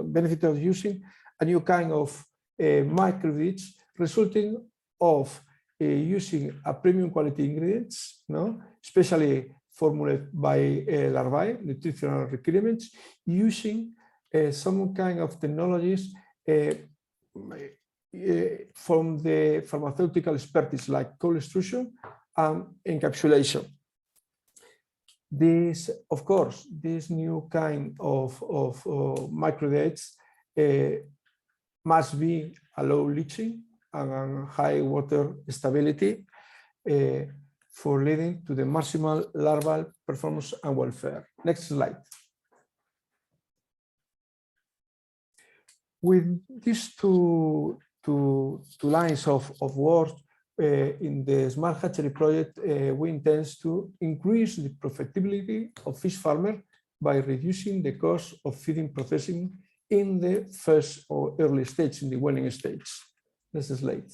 G: benefit of using a new kind of microgrids, resulting of using a premium quality ingredients, no, especially formulated by larvae, nutritional requirements, using some kind of technologies from the pharmaceutical expertise like cold extrusion and encapsulation. This, of course, this new kind of microgrids must be a low leaching and high water stability for leading to the maximal larval performance and welfare. Next slide. With these two lines of work in the Smart Hatchery project, we intend to increase the profitability of fish farmers by reducing the cost of feeding processing in the first or early stage, in the weaning stage. Next slide.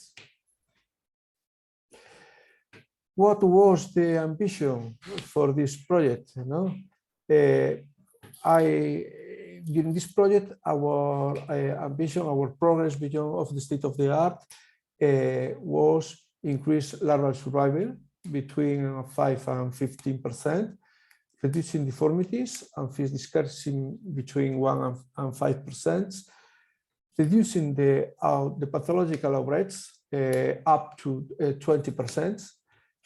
G: What was the ambition for this project? You know, during this project, our ambition, our progress beyond of the state of the art was increase larval survival between 5 and 15%, reducing deformities and fish discarding between 1 and 5%, reducing the pathological outbreaks up to 20%,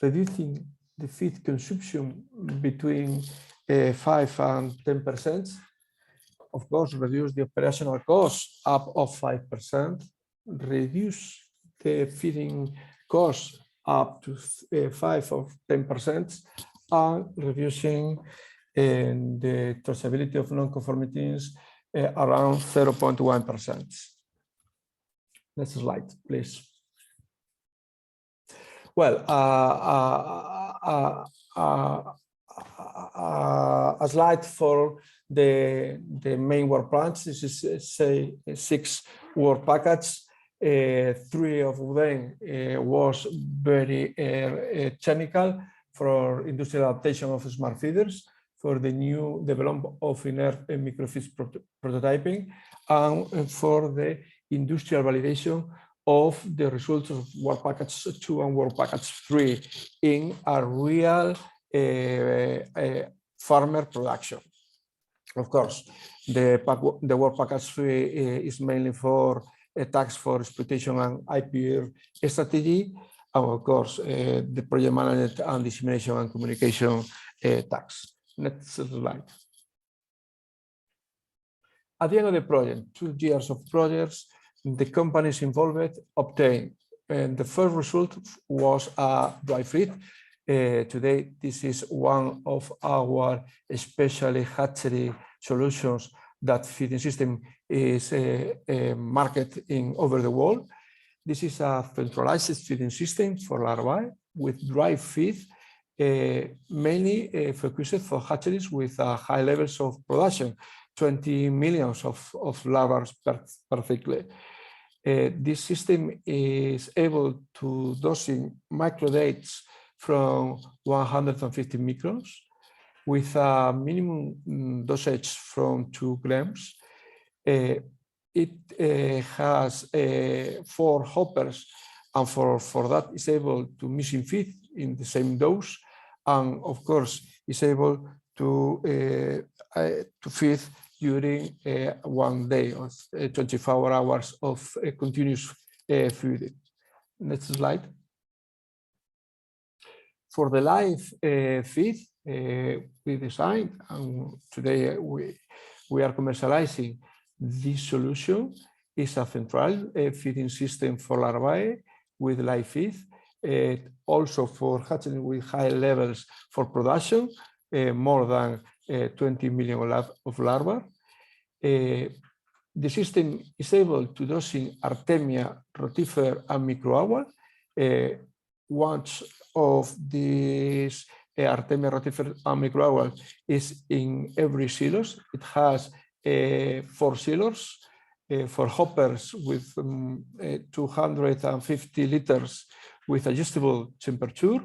G: reducing the feed consumption between 5 and 10%. Of course, reduce the operational cost up of 5%, reduce the feeding cost up to 5 or 10%, and reducing the traceability of non-conformities around 0.1%. Next slide, please. Well, a slide for the main work plans. This is say 6 work packages. 3 of them was very technical for industrial adaptation of smart feeders, for the new development of inert microfish prototyping, and for the industrial validation of the results of work package 2 and work package 3 in a real farmer production. Of course, the work package 3 is mainly for a tax for exploitation and IPR strategy, and of course, the project management and dissemination and communication tax. Next slide. At the end of the project, 2 years of projects, the companies involved obtained, and the first result was a dry feed. Today, this is one of our especially hatchery solutions that feeding system is marketed in over the world. This is a centralized feeding system for larvae with dry feed, mainly focused for hatcheries with high levels of production, 20 million of larvae perfectly. This system is able to dosing microdates from 150 microns, with a minimum dosage from 2 grams. It has 4 hoppers, and for that is able to mission feed in the same dose, and of course is able to feed during 1 day or 24 hours of continuous feeding. Next slide. For the live feed, we designed, and today we are commercializing this solution. Is a central feeding system for larvae with live feed, also for hatching with high levels for production, more than 20 million of larvae. The system is able to dosing Artemia, rotifer, and microalgae. Once of these Artemia, rotifer, and microalgae is in every silos. It has 4 silos, 4 hoppers with 250 liters with adjustable temperature,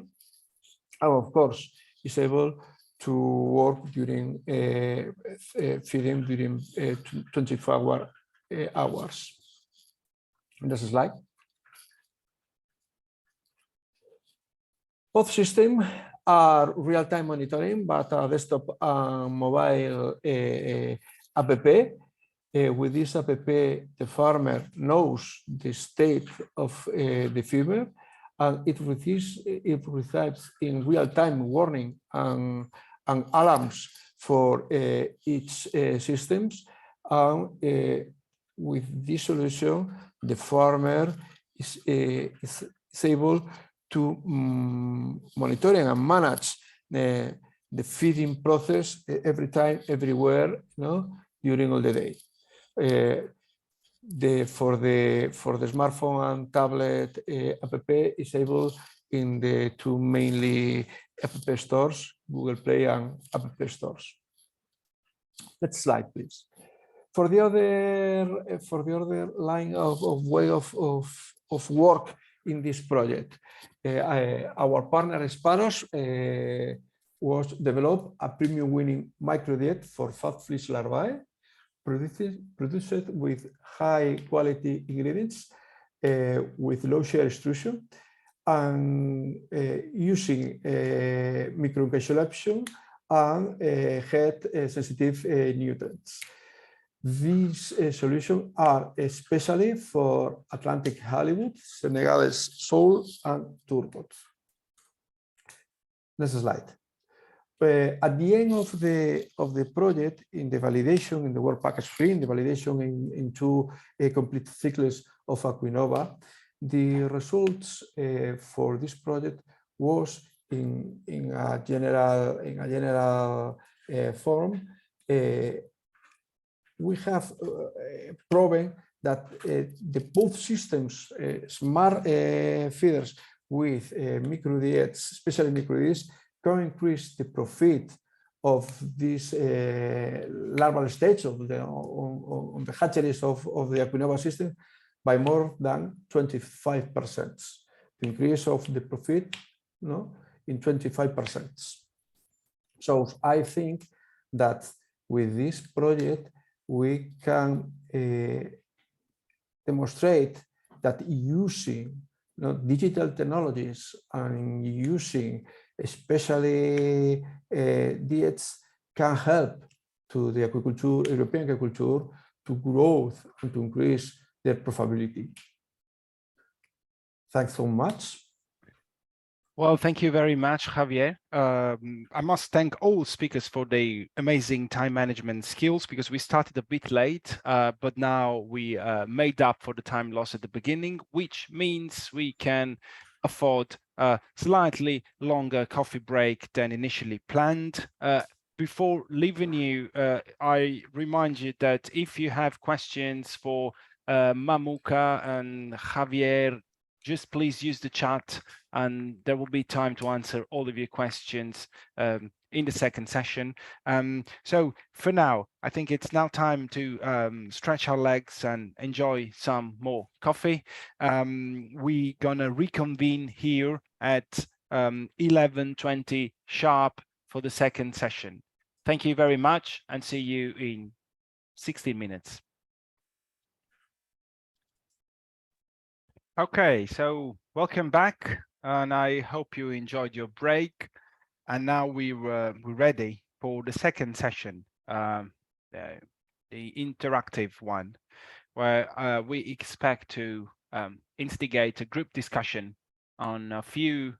G: and of course is able to work during feeding during 24 hours. This slide. Both systems are real-time monitoring, but a desktop and mobile app. With this app, the farmer knows the state of the fever, and it receives in real-time warning and alarms for each systems. And with this solution, the farmer is able to monitor and manage the feeding process every time, everywhere, during all the day. For the smartphone and tablet app is able in the 2 mainly app stores, Google Play and App stores. Next slide, please. For the other line of way of work in this project, our partner Sparrows was developed a premium winning microdiet for fat fish larvae, produced with high quality ingredients, with low shear extrusion, and using microencapsulation and heat sensitive nutrients. These solutions are especially for Atlantic halibut, Senegalese sole, and turbot. Next slide. At the end of the project, in the validation, in the work package 3, in the validation in 2 complete cycles of Aquinnova, the results for this project was in a general form. We have proven that the both systems, smart feeders with microdiets, especially microdiets, can increase the profit of this larval stage of on the hatcheries of the Aquinnova system by more than 25%. The increase of the profit, in 25%. So I think that with this project we can demonstrate that using digital technologies and using especially diets can help to the aquaculture, European aquaculture, to grow and to increase their profitability. Thanks so much.
A: Well, thank you very much, Javier. I must thank all speakers for the amazing time management skills, because we started a bit late, but now we made up for the time lost at the beginning, which means we can afford a slightly longer coffee break than initially planned. Before leaving you, I remind you that if you have questions for Mamuka and Javier, just please use the chat and there will be time to answer all of your questions in the second session. So for now, I think it's now time to stretch our legs and enjoy some more coffee. We're gonna reconvene here at 11:20 sharp for the second session. Thank you very much and see you in 16 minutes. Okay, so welcome back, and I hope you enjoyed your break. And now we're ready for the second session, the interactive one, where we expect to instigate a group discussion on a few,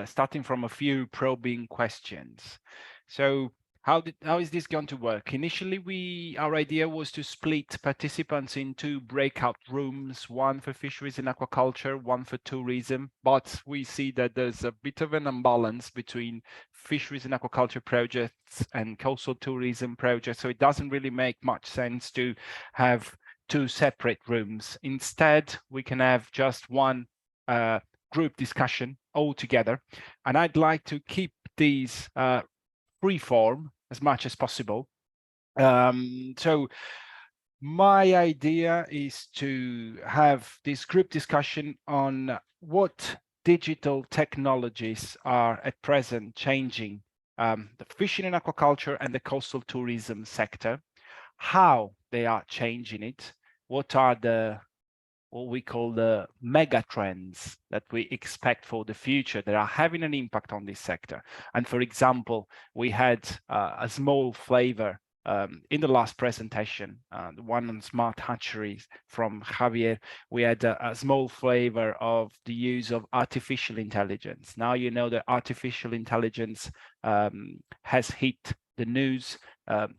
A: starting from a few probing questions. So how is this going to work? Initially, our idea was to split participants into breakout rooms, one for fisheries and aquaculture, one for tourism. But we see that there's a bit of an imbalance between fisheries and aquaculture projects and coastal tourism projects. So it doesn't really make much sense to have two separate rooms. Instead, we can have just one group discussion all together. And I'd like to keep these free form as much as possible. So my idea is to have this group discussion on what digital technologies are at present changing the fishing and aquaculture and the coastal tourism sector, how they are changing it, what are what we call the mega trends that we expect for the future that are having an impact on this sector. And for example, we had a small flavor in the last presentation, the one on smart hatcheries from Javier. We had a small flavor of the use of artificial intelligence. Now you know that artificial intelligence has hit the news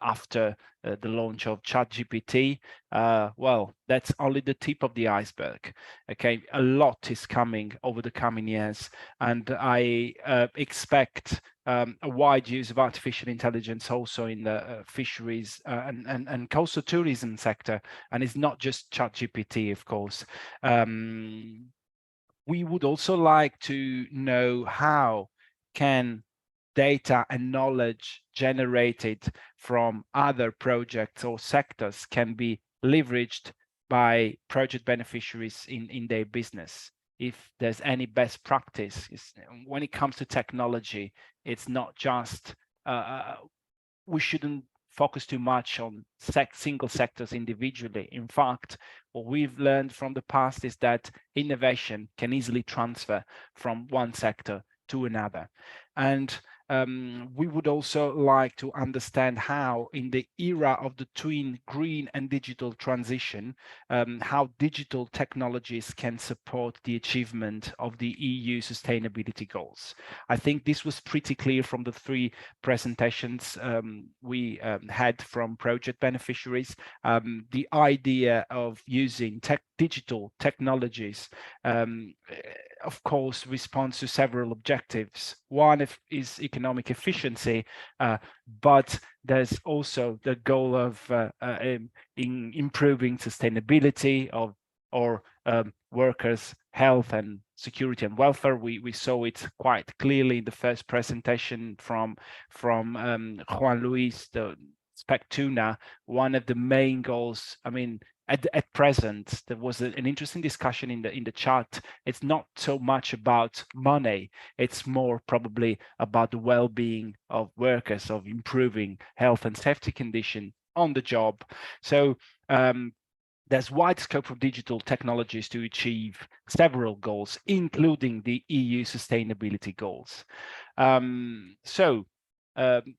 A: after the launch of ChatGPT. Well, that's only the tip of the iceberg. Okay, a lot is coming over the coming years, and I expect a wide use of artificial intelligence also in the fisheries and coastal tourism sector. And it's not just ChatGPT, of course. We would also like to know how can data and knowledge generated from other projects or sectors can be leveraged by project beneficiaries in their business. If there's any best practice, when it comes to technology, it's not just, we shouldn't focus too much on single sectors individually. In fact, what we've learned from the past is that innovation can easily transfer from one sector to another. And we would also like to understand how, in the era of the twin green and digital transition, how digital technologies can support the achievement of the EU sustainability goals. I think this was pretty clear from the three presentations we had from project beneficiaries. The idea of using digital technologies, of course, responds to several objectives. One is economic efficiency, but there's also the goal of in improving sustainability of workers' health and security and welfare. We saw it quite clearly in the first presentation from Juan Luis, the SpecTUNA. One of the main goals, I mean, at present, there was an interesting discussion in the chat. It's not so much about money. It's more probably about the well-being of workers, of improving health and safety condition on the job. So there's wide scope of digital technologies to achieve several goals, including the EU sustainability goals.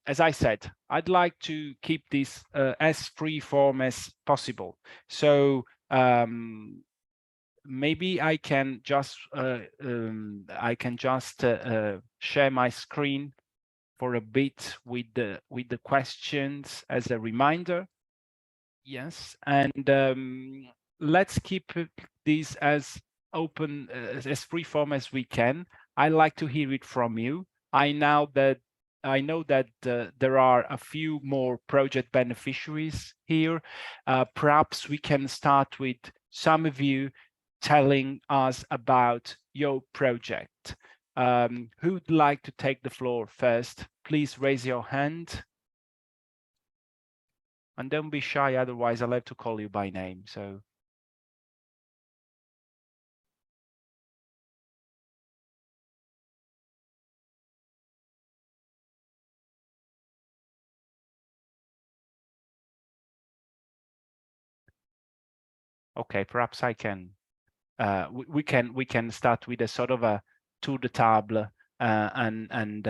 A: As I said, I'd like to keep this as free form as possible. So maybe I can just share my screen for a bit with the questions as a reminder. Yes, and let's keep these as open, as free form as we can. I like to hear it from you. I know that there are a few more project beneficiaries here. Perhaps we can start with some of you telling us about your project. Who'd like to take the floor first? Please raise your hand. And don't be shy, otherwise I'll have to call you by name. So. Okay, perhaps I can. We can start with a sort of a tour de table and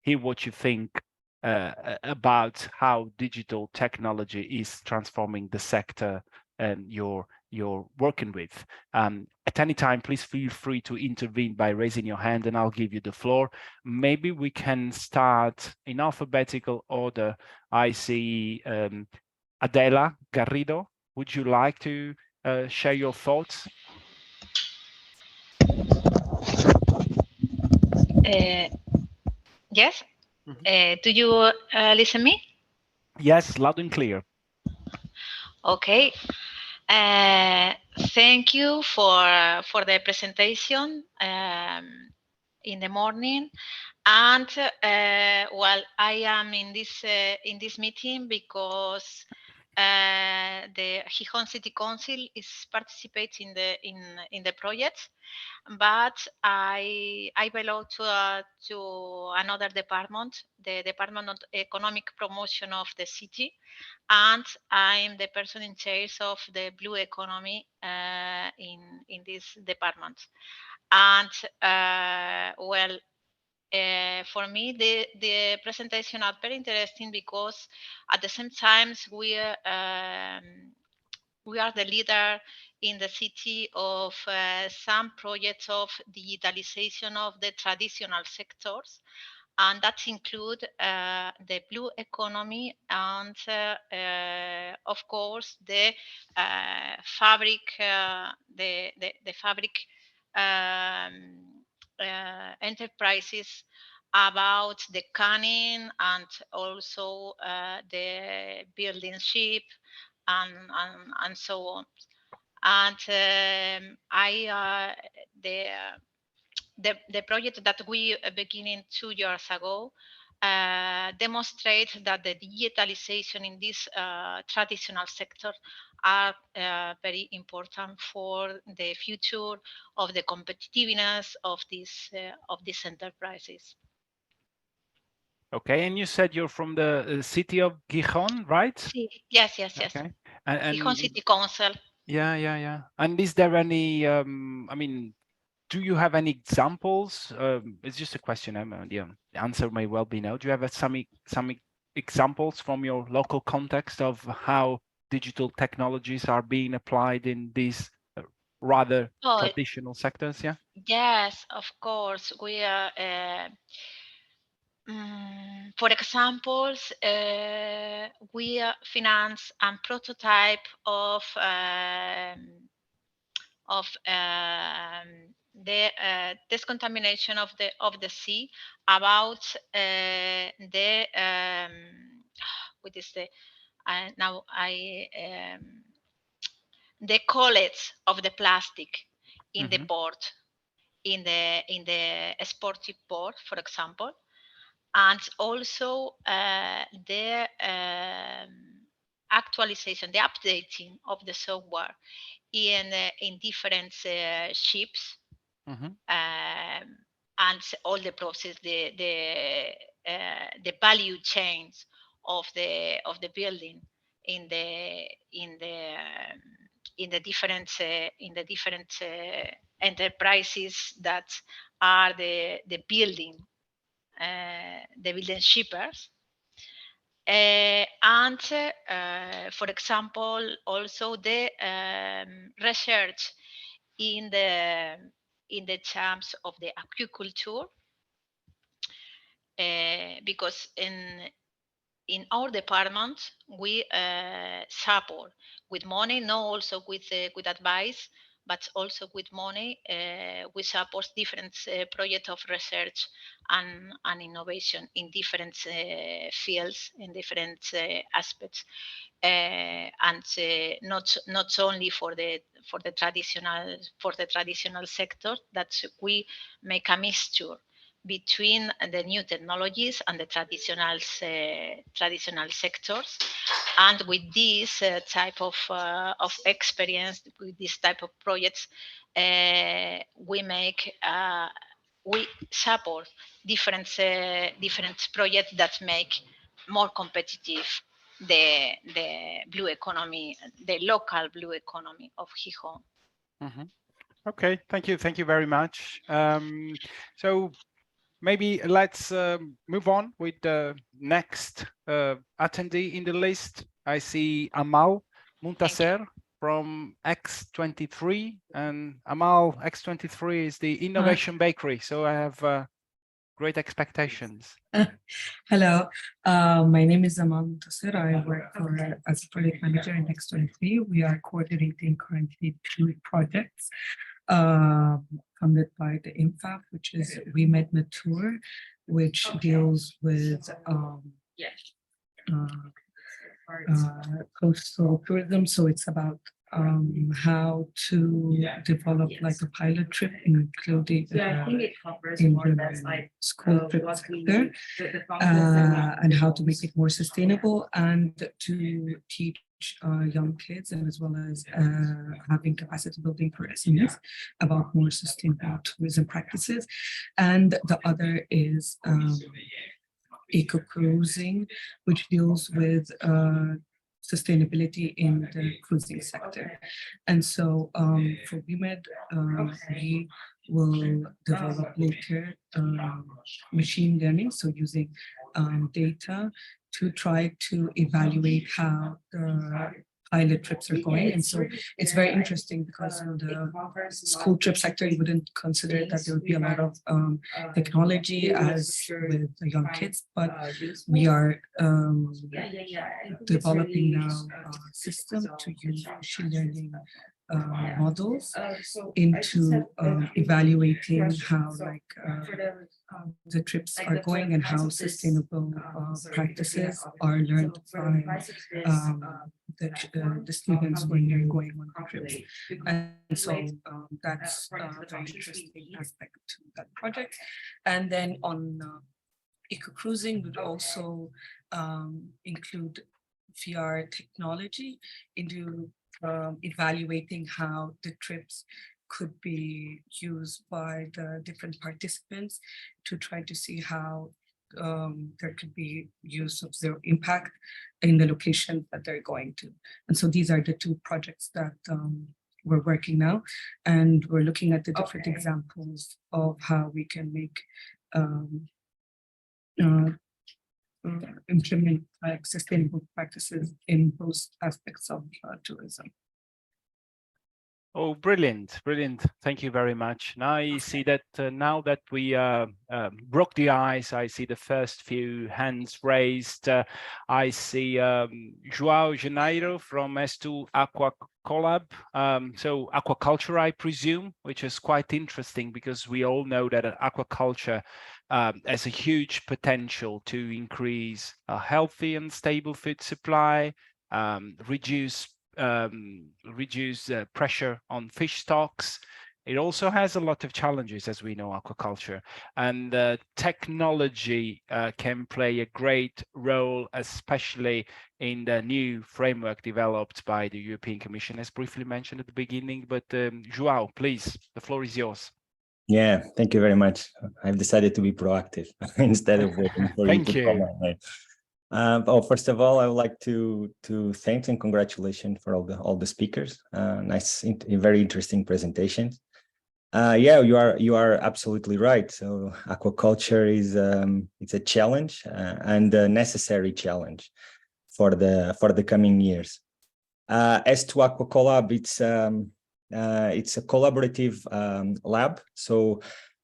A: hear what you think about how digital technology is transforming the sector you're working with. At any time, please feel free to intervene by raising your hand and I'll give you the floor. Maybe we can start in alphabetical order. I see Adela Garrido. Would you like to share your thoughts?
H: Yes. Do you listen me?
A: Yes, loud and clear.
H: Okay. Thank you for the presentation in the morning. And well, I am in this meeting because the Gijón City Council is participating in the project, but I belong to another department, the Department of Economic Promotion of the city, and I'm the person in charge of the blue economy in this department. And well, for me, the presentation are very interesting because at the same time we are the leader in the city of some projects of digitalization of the traditional sectors, and that include the blue economy and of course the fabric, the fabric enterprises about the canning and also the building ship and so on. And the project that we beginning 2 years ago demonstrate that the digitalization in this traditional sector are very important for the future of the competitiveness of these enterprises.
A: Okay, and you said you're from the city of Gijón, right?
H: Yes.
A: Okay.
H: Gijón City Council.
A: Yeah. And is there any, I mean, do you have any examples? It's just a question. The answer may well be no. Do you have some examples from your local context of how digital technologies are being applied in these rather traditional sectors? Yeah.
H: Yes, of course. We are. For example, we finance a prototype of the discontamination of the sea about the what is the now I the collets of the plastic in the port, in the sportive port, for example, and also the actualization, the updating of the software in different ships, and all the process, the value chains of the building in the different enterprises that are the building shippers. And for example, also the research in the terms of the aquaculture, because in our department we support with money, not also with advice, but also with money. We support different projects of research and innovation in different fields, in different aspects, and not only for the traditional sector. That we make a mixture between the new technologies and the traditional sectors. And with this type of experience, with this type of projects, we support different projects that make more competitive the blue economy, the local blue economy of Gijón.
A: Okay, thank you very much. So maybe let's move on with the next attendee in the list. I see Amal Muntaser from X23, and Amal, X23 is the innovation bakery, so I have great expectations.
I: Hello, my name is Amal Muntaser. I work as a project manager in X23. We are coordinating currently 2 projects funded by the EMFAF, which is We Met Nature, which deals with coastal tourism. So it's about how to develop like a pilot trip, including in the school trip sector, and how to make it more sustainable and to teach young kids, and as well as having capacity building for SMEs about more sustainable tourism practices. And the other is eco-cruising, which deals with sustainability in the cruising sector. And so for WeMed, we will develop later machine learning, so using data to try to evaluate how the pilot trips are going. And so it's very interesting because in the school trip sector, you wouldn't consider that there would be a lot of technology as with the young kids, but we are developing now a system to use machine learning models into evaluating how the trips are going and how sustainable practices are learned by the students when they're going on the trips. And so that's a very interesting aspect to that project. And then on eco-cruising would also include VR technology into evaluating how the trips could be used by the different participants to try to see how there could be use of zero impact in the location that they're going to. And so these are the 2 projects that we're working now, and we're looking at the different examples of how we can make implement sustainable practices in those aspects of tourism.
A: Oh, brilliant, brilliant. Thank you very much. Now I see that now that we broke the ice, I see the first few hands raised. I see João Janeiro from S2 Aqua Collab. So aquaculture, I presume, which is quite interesting because we all know that aquaculture has a huge potential to increase a healthy and stable food supply, reduce pressure on fish stocks. It also has a lot of challenges, as we know, aquaculture, and technology can play a great role, especially in the new framework developed by the European Commission, as briefly mentioned at the beginning. But João, please, the floor is yours.
J: Yeah, thank you very much. I've decided to be proactive instead of waiting for you to comment. Well, first of all, I would like to thank and congratulations for all the speakers. Nice, very interesting presentations. Yeah, you are absolutely right. So aquaculture is it's a challenge and a necessary challenge for the coming years. As to AquaCollab, it's a collaborative lab. So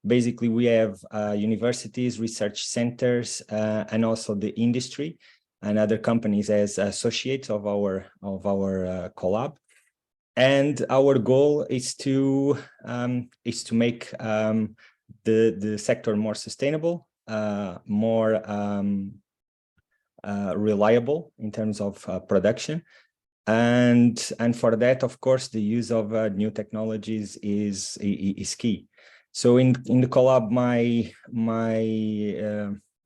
J: basically, we have universities, research centers, and also the industry and other companies as associates of our collab. And our goal is to make the sector more sustainable, more reliable in terms of production. And for that, of course, the use of new technologies is key. So in the collab,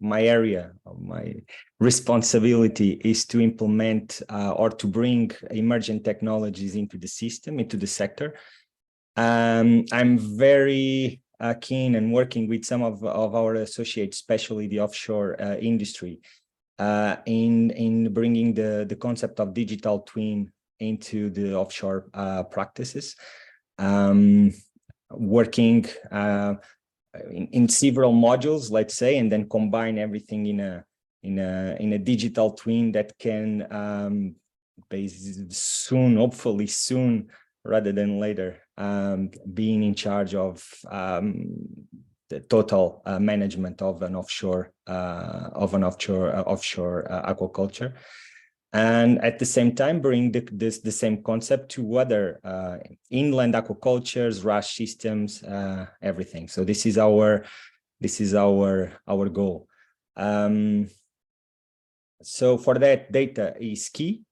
J: my area, my responsibility is to implement or to bring emergent technologies into the system, into the sector. I'm very keen and working with some of our associates, especially the offshore industry, in bringing the concept of digital twin into the offshore practices, working in several modules, let's say, and then combine everything in a digital twin that can soon, hopefully soon, rather than later, being in charge of the total management of an offshore aquaculture, and at the same time bring the same concept to other inland aquacultures, RAS systems, everything. So this is our goal. So for that, data is key.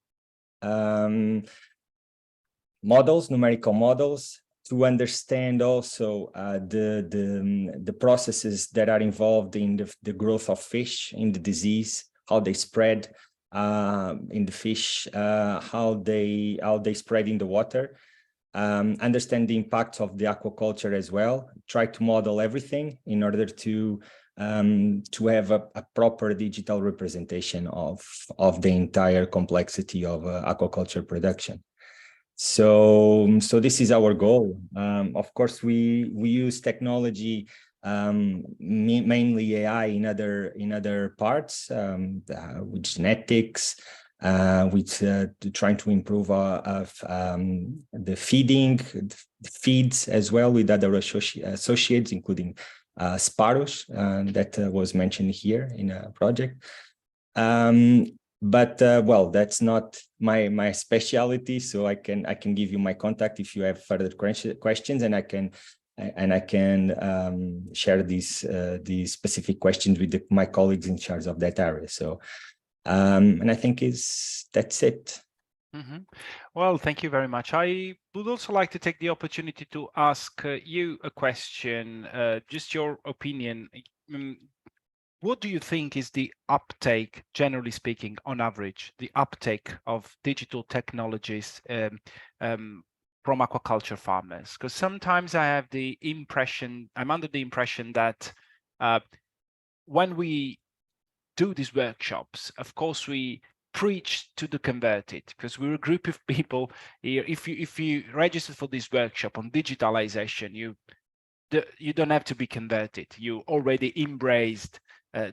J: Models, numerical models, to understand also the processes that are involved in the growth of fish, in the disease, how they spread in the fish, how they spread in the water, understand the impact of the aquaculture as well, try to model everything in order to have a proper digital representation of the entire complexity of aquaculture production. So this is our goal. Of course, we use technology, mainly AI in other parts, with genetics, with trying to improve the feeds as well with other associates, including sparrows that was mentioned here in a project. But well, that's not my specialty, so I can give you my contact if you have further questions, and I can share these specific questions with my colleagues in charge of that area. So and I think that's it.
A: Mm-hmm. Well, thank you very much. I would also like to take the opportunity to ask you a question, just your opinion. What do you think is the uptake, generally speaking, on average, the uptake of digital technologies from aquaculture farmers? Because sometimes I have the impression, I'm under the impression that when we do these workshops, of course, we preach to the converted, because we're a group of people here. If you register for this workshop on digitalization, you don't have to be converted. You already embraced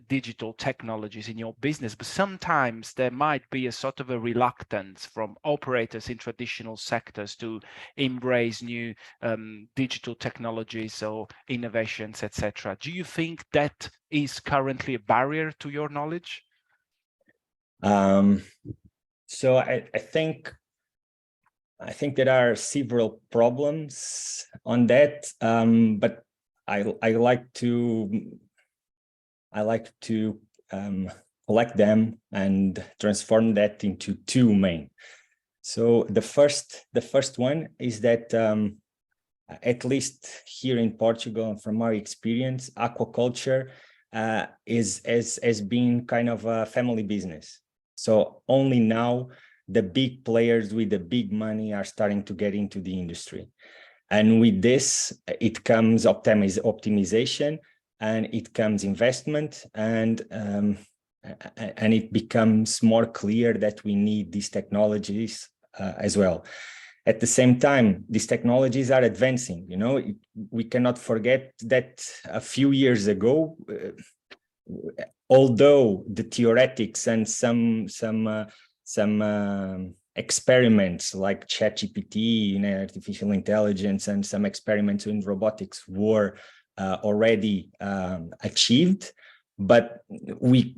A: digital technologies in your business, but sometimes there might be a sort of a reluctance from operators in traditional sectors to embrace new digital technologies or innovations, etc. Do you think that is currently a barrier to your knowledge?
J: So I think there are several problems on that, but I like to collect them and transform that into two main. So the first one is that at least here in Portugal, from our experience, aquaculture has been kind of a family business. So only now the big players with the big money are starting to get into the industry. And with this, it comes optimization, and it comes investment, and it becomes more clear that we need these technologies as well. At the same time, these technologies are advancing. You know, we cannot forget that a few years ago, although the theoretics and some experiments like ChatGPT in artificial intelligence and some experiments in robotics were already achieved, but we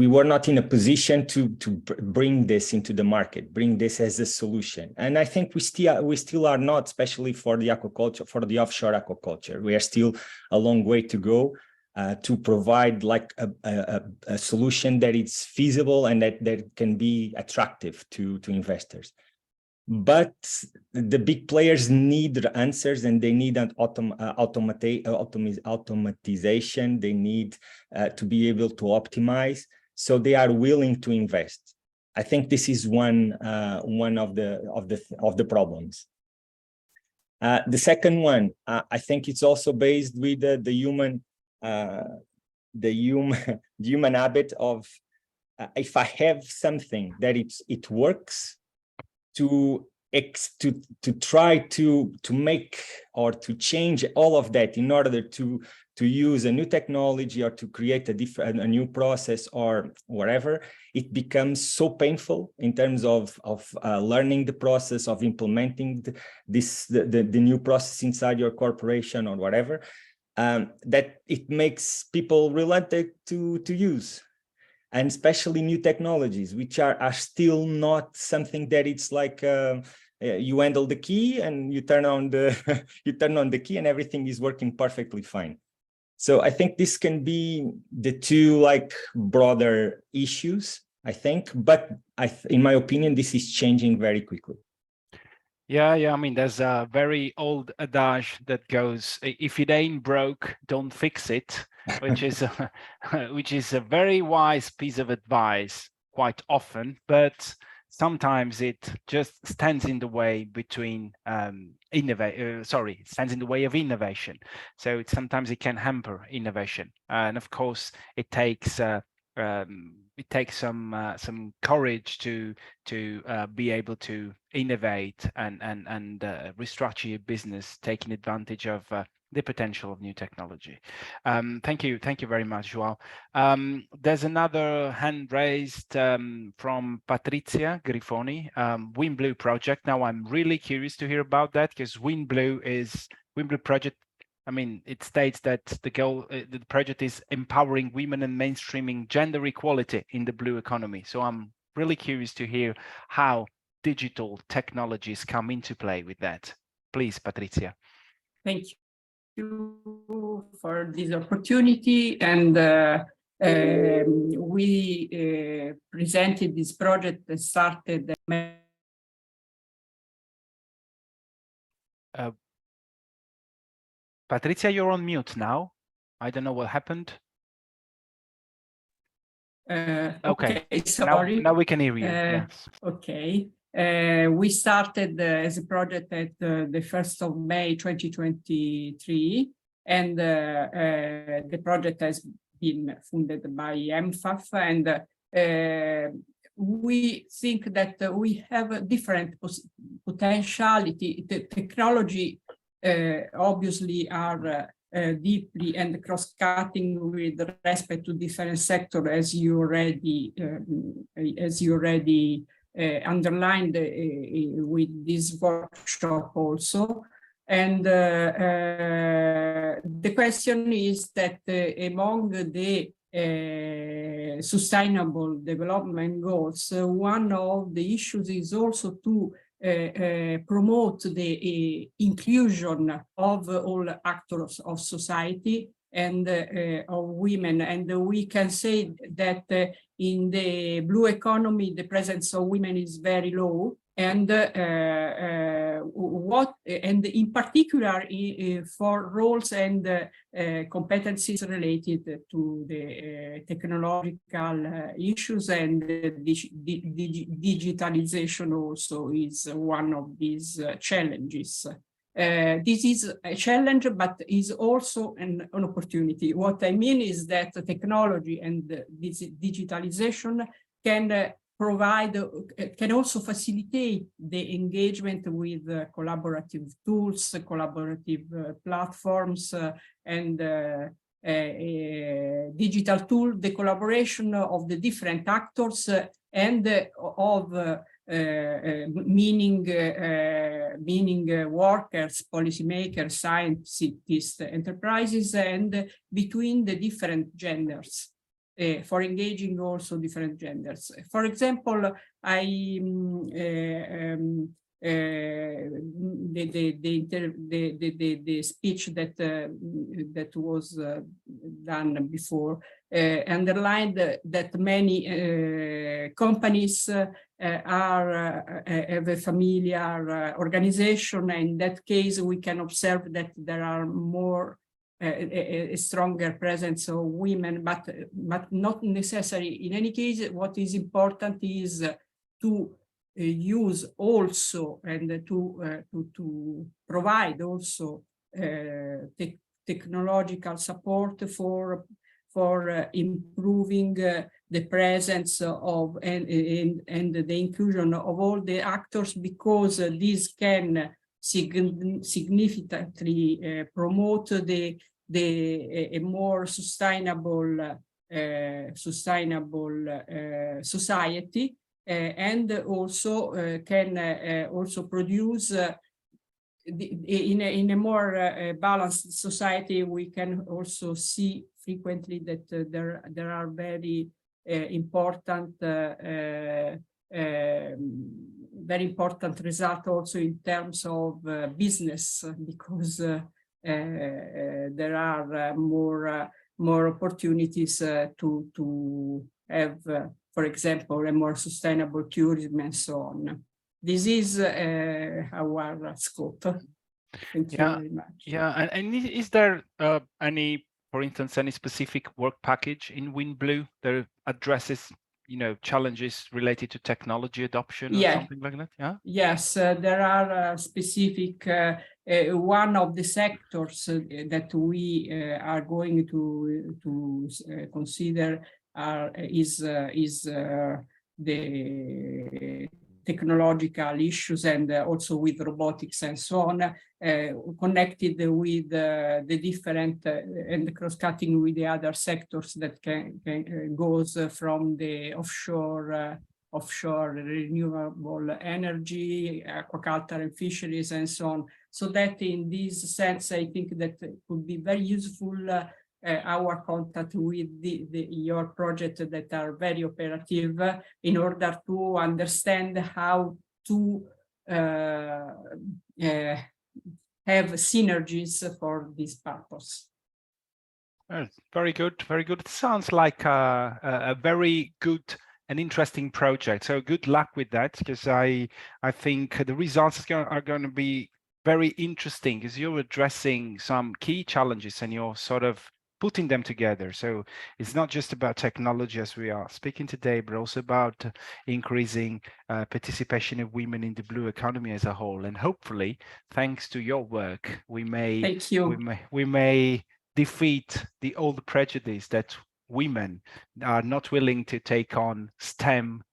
J: were not in a position to bring this into the market, bring this as a solution. And I think we still are not, especially for the aquaculture, for the offshore aquaculture. We are still a long way to go to provide like a solution that is feasible and that can be attractive to investors. But the big players need answers, and they need an automatization. They need to be able to optimize, so they are willing to invest. I think this is one of the problems. The second one, I think it's also based with the human habit of if I have something that it works, to try to make or to change all of that in order to use a new technology or to create a new process or whatever, it becomes so painful in terms of learning the process of implementing the new process inside your corporation or whatever, that it makes people reluctant to use. And especially new technologies, which are still not something that it's like you handle the key and you turn on the you turn on the key and everything is working perfectly fine. So I think this can be the two like broader issues, I think, but in my opinion, this is changing very quickly.
A: Yeah, I mean, there's a very old adage that goes, if it ain't broke, don't fix it, which is a very wise piece of advice quite often, but sometimes it just stands in the way between stands in the way of innovation. So sometimes it can hamper innovation, and of course it takes some courage to be able to innovate and restructure your business, taking advantage of the potential of new technology. Thank you very much, João. There's another hand raised from Patrizia Grifoni, WindBlue project. Now I'm really curious to hear about that, because WindBlue project, I mean, it states that the project is empowering women and mainstreaming gender equality in the blue economy. So I'm really curious to hear how digital technologies come into play with that. Please, Patrizia.
K: Thank you for this opportunity. And we presented this project that started.
A: Patrizia, you're on mute now. I don't know what happened.
K: Okay, sorry.
A: Now we can hear you. Yes.
K: Okay. We started as a project at the 1st of May 2023, and the project has been funded by EMFAF, and we think that we have a different potentiality. The technology obviously are deeply and cross-cutting with respect to different sectors, as you already underlined with this workshop also. And the question is that among the sustainable development goals, one of the issues is also to promote the inclusion of all actors of society and of women. And we can say that in the blue economy, the presence of women is very low. And in particular for roles and competencies related to the technological issues, and digitalization also is one of these challenges. This is a challenge, but is also an opportunity. What I mean is that technology and this digitalization can also facilitate the engagement with collaborative tools, collaborative platforms, and digital tool, the collaboration of the different actors and of meaning workers, policymakers, scientists, enterprises, and between the different genders. For engaging also different genders. For example, the speech that was done before underlined that many companies have a familiar organization. In that case, we can observe that there are more a stronger presence of women, but not necessary. In any case, what is important is to use also and to provide also technological support for for improving the presence of and the inclusion of all the actors, because this can significantly promote a more sustainable society, and also can also produce in a more balanced society. We can also see frequently that there are very important results also in terms of business, because there are more opportunities to have, for example, a more sustainable tourism and so on. This is our scope. Thank you very much.
A: Yeah, and is there any, for instance, any specific work package in WindBlue that addresses, challenges related to technology adoption or something like that? Yeah.
K: Yes, there are specific. One of the sectors that we are going to consider is the technological issues, and also with robotics and so on, connected with the different and cross-cutting with the other sectors that goes from the offshore renewable energy, aquaculture and fisheries and so on. So that in this sense, I think that it would be very useful our contact with your project that are very operative, in order to understand how to have synergies for this purpose.
A: Very good, very good. It sounds like a very good and interesting project. So good luck with that, because I think the results are going to be very interesting, because you're addressing some key challenges and you're sort of putting them together. So it's not just about technology as we are speaking today, but also about increasing participation of women in the blue economy as a whole. And hopefully, thanks to your work, we may defeat all the prejudice that women are not willing to take on STEM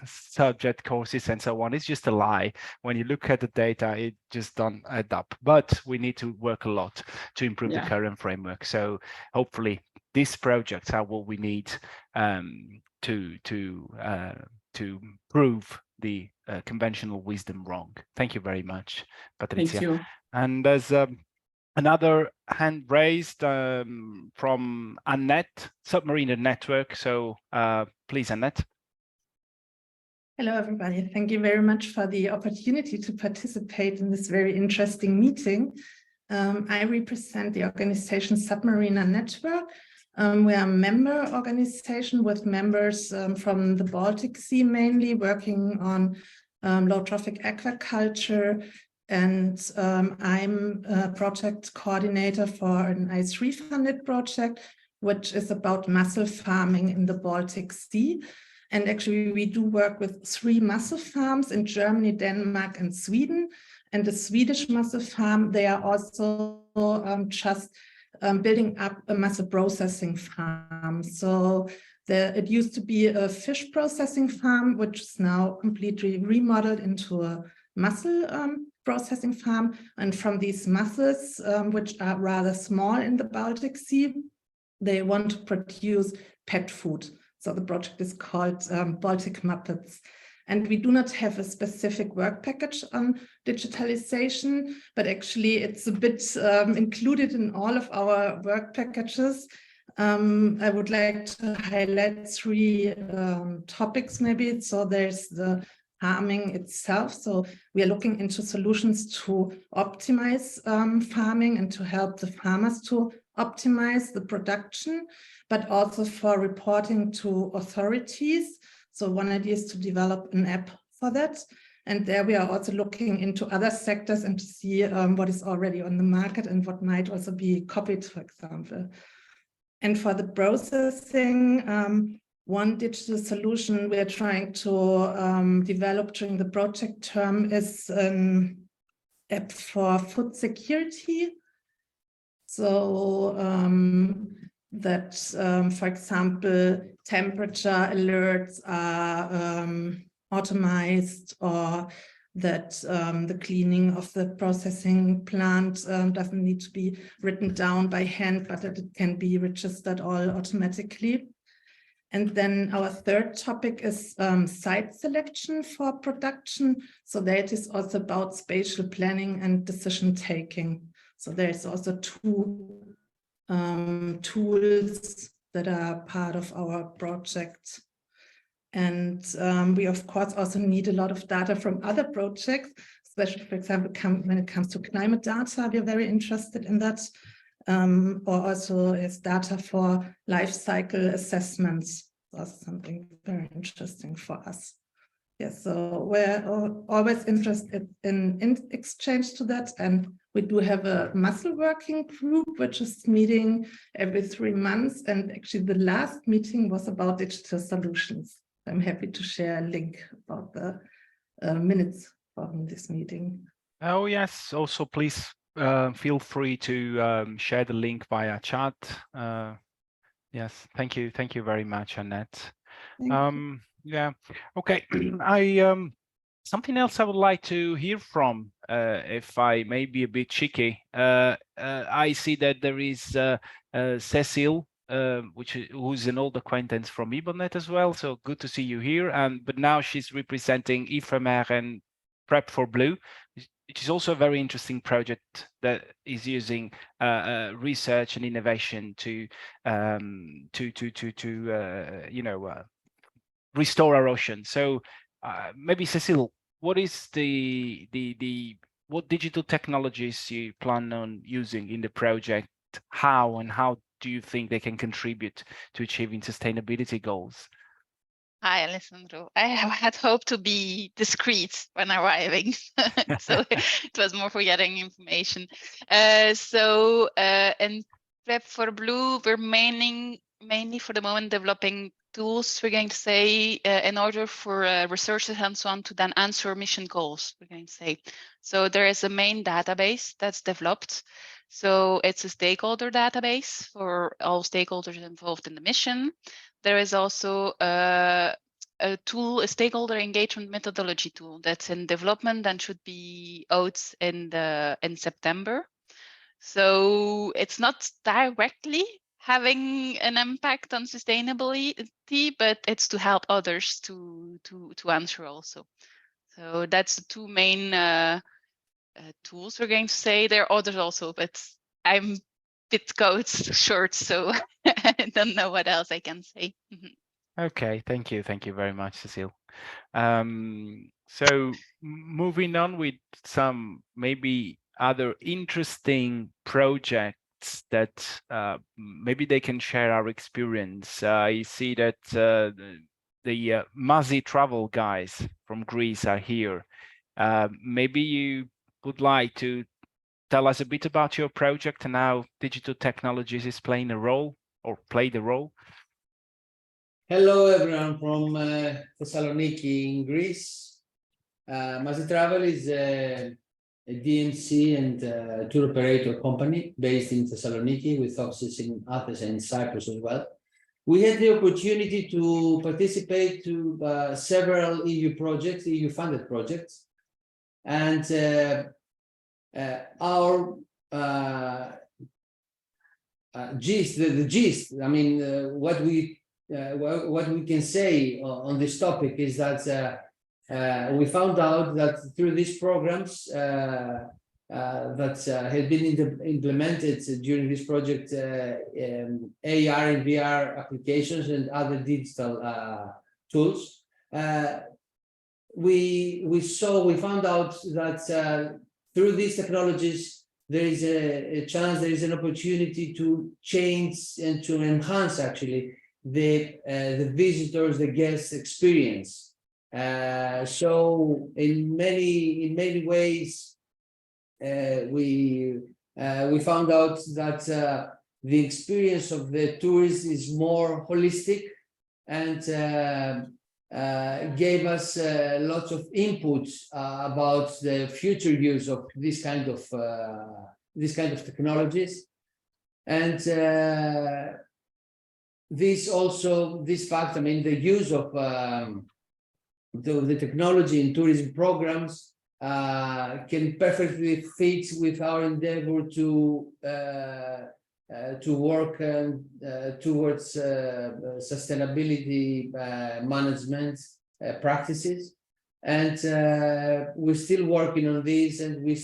A: subject courses and so on. It's just a lie. When you look at the data, it just don't add up. But we need to work a lot to improve the current framework. So hopefully these projects are what we need to prove the conventional wisdom wrong. Thank you very much, Patrizia.
K: Thank you.
A: And there's another hand raised from Annette, Submariner Network. So please, Annette.
L: Hello, everybody. Thank you very much for the opportunity to participate in this very interesting meeting. I represent the organization Submariner Network. We are a member organization with members from the Baltic Sea, mainly working on low trophic aquaculture. And I'm a project coordinator for an I3 funded project, which is about mussel farming in the Baltic Sea. And actually, we do work with 3 mussel farms in Germany, Denmark, and Sweden. And the Swedish mussel farm, they are also just building up a mussel processing farm. So it used to be a fish processing farm, which is now completely remodeled into a mussel processing farm. And from these mussels, which are rather small in the Baltic Sea, they want to produce pet food. So the project is called Baltic Muppets. And we do not have a specific work package on digitalization, but actually it's a bit included in all of our work packages. I would like to highlight 3 topics maybe. So there's the farming itself. So we are looking into solutions to optimize farming and to help the farmers to optimize the production, but also for reporting to authorities. So one idea is to develop an app for that. And there we are also looking into other sectors and to see what is already on the market and what might also be copied, for example. And for the processing, one digital solution we are trying to develop during the project term is an app for food security. So that, for example, temperature alerts are automized, or that the cleaning of the processing plant doesn't need to be written down by hand, but that it can be registered all automatically. And then our third topic is site selection for production. So that is also about spatial planning and decision taking. So there's also two tools that are part of our project. And we, of course, also need a lot of data from other projects, especially, for example, when it comes to climate data. We are very interested in that, or also as data for life cycle assessments. That's something very interesting for us. Yes, so we're always interested in exchange to that. And we do have a muscle working group, which is meeting every 3 months. And actually the last meeting was about digital solutions. I'm happy to share a link about the minutes from this meeting.
A: Oh, yes. Also, please feel free to share the link via chat. Yes, thank you. Thank you very much, Annette. Yeah, okay. Something else I would like to hear from, if I may be a bit cheeky. I see that there is Cecile, who's an old acquaintance from Ibernet as well. So good to see you here. But now she's representing IFREMER and Prep for Blue, which is also a very interesting project that is using research and innovation to restore our ocean. So maybe Cecile, what is what digital technologies you plan on using in the project? How do you think they can contribute to achieving sustainability goals?
M: Hi, Alessandro. I had hoped to be discreet when arriving, so it was more for getting information. In Prep for Blue, we're mainly for the moment developing tools, we're going to say, in order for researchers and so on to then answer mission goals, we're going to say. So there is a main database that's developed. So it's a stakeholder database for all stakeholders involved in the mission. There is also a tool, a stakeholder engagement methodology tool that's in development and should be out in September. So it's not directly having an impact on sustainability, but it's to help others to answer also. So that's the two main tools we're going to say. There are others also, but I'm bit code short, so I don't know what else I can say.
A: Okay, thank you very much, Cecile. So moving on with some maybe other interesting projects that maybe they can share our experience. I see that the Mazi travel guys from Greece are here. Maybe you would like to tell us a bit about your project and how digital technologies is playing a role or played a role.
N: Hello, everyone from Thessaloniki in Greece. Mazi Travel is a DMC and tour operator company based in Thessaloniki with offices in Athens and Cyprus as well. We had the opportunity to participate to several EU projects, EU funded projects, and our gist, the gist, I mean, what we can say on this topic is that we found out that through these programs that had been implemented during this project, AR and VR applications and other digital tools, we found out that through these technologies, there is a chance, there is an opportunity to change and to enhance actually the visitors, the guest experience. So in many ways, we found out that the experience of the tourist is more holistic and gave us lots of input about the future use of this kind of technologies. And this fact, I mean, the use of the technology in tourism programs can perfectly fit with our endeavor to work towards sustainability management practices, and we're still working on this, and we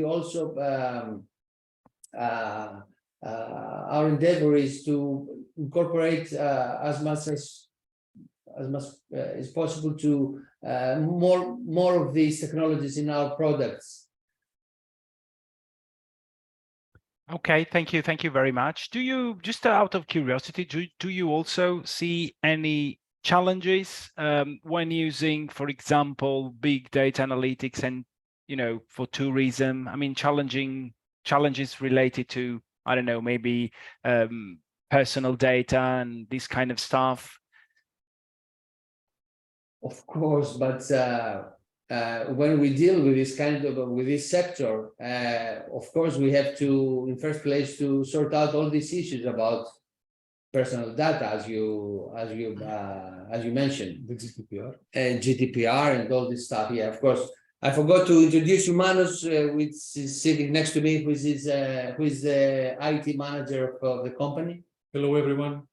N: also our endeavor is to incorporate as much as possible to more of these technologies in our products.
A: Okay, thank you very much. Do you, just out of curiosity, do you also see any challenges when using, for example, big data analytics and, you know, for tourism? I mean, challenges related to, I don't know, maybe personal data and this kind of stuff?
N: Of course, but when we deal with this kind of with this sector, of course, we have to, in first place, to sort out all these issues about personal data, as you mentioned, the GDPR and all this stuff. Yeah, of course. I forgot to introduce you, Manos, which is sitting next to me, who is the IT manager of the company.
O: Hello, everyone.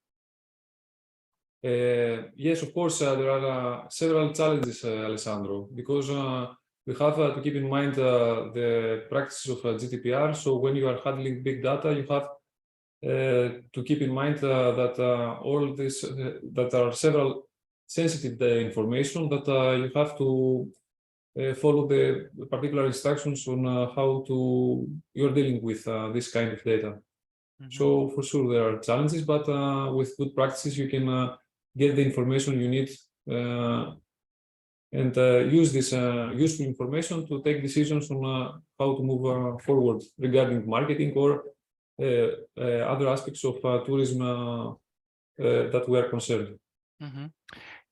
O: Yes, of course, there are several challenges, Alessandro, because we have to keep in mind the practices of GDPR. So when you are handling big data, you have to keep in mind that all this, that are several sensitive information that you have to follow the particular instructions on how you're dealing with this kind of data. So for sure there are challenges, but with good practices you can get the information you need and use this useful information to take decisions on how to move forward regarding marketing or other aspects of tourism that we are concerned.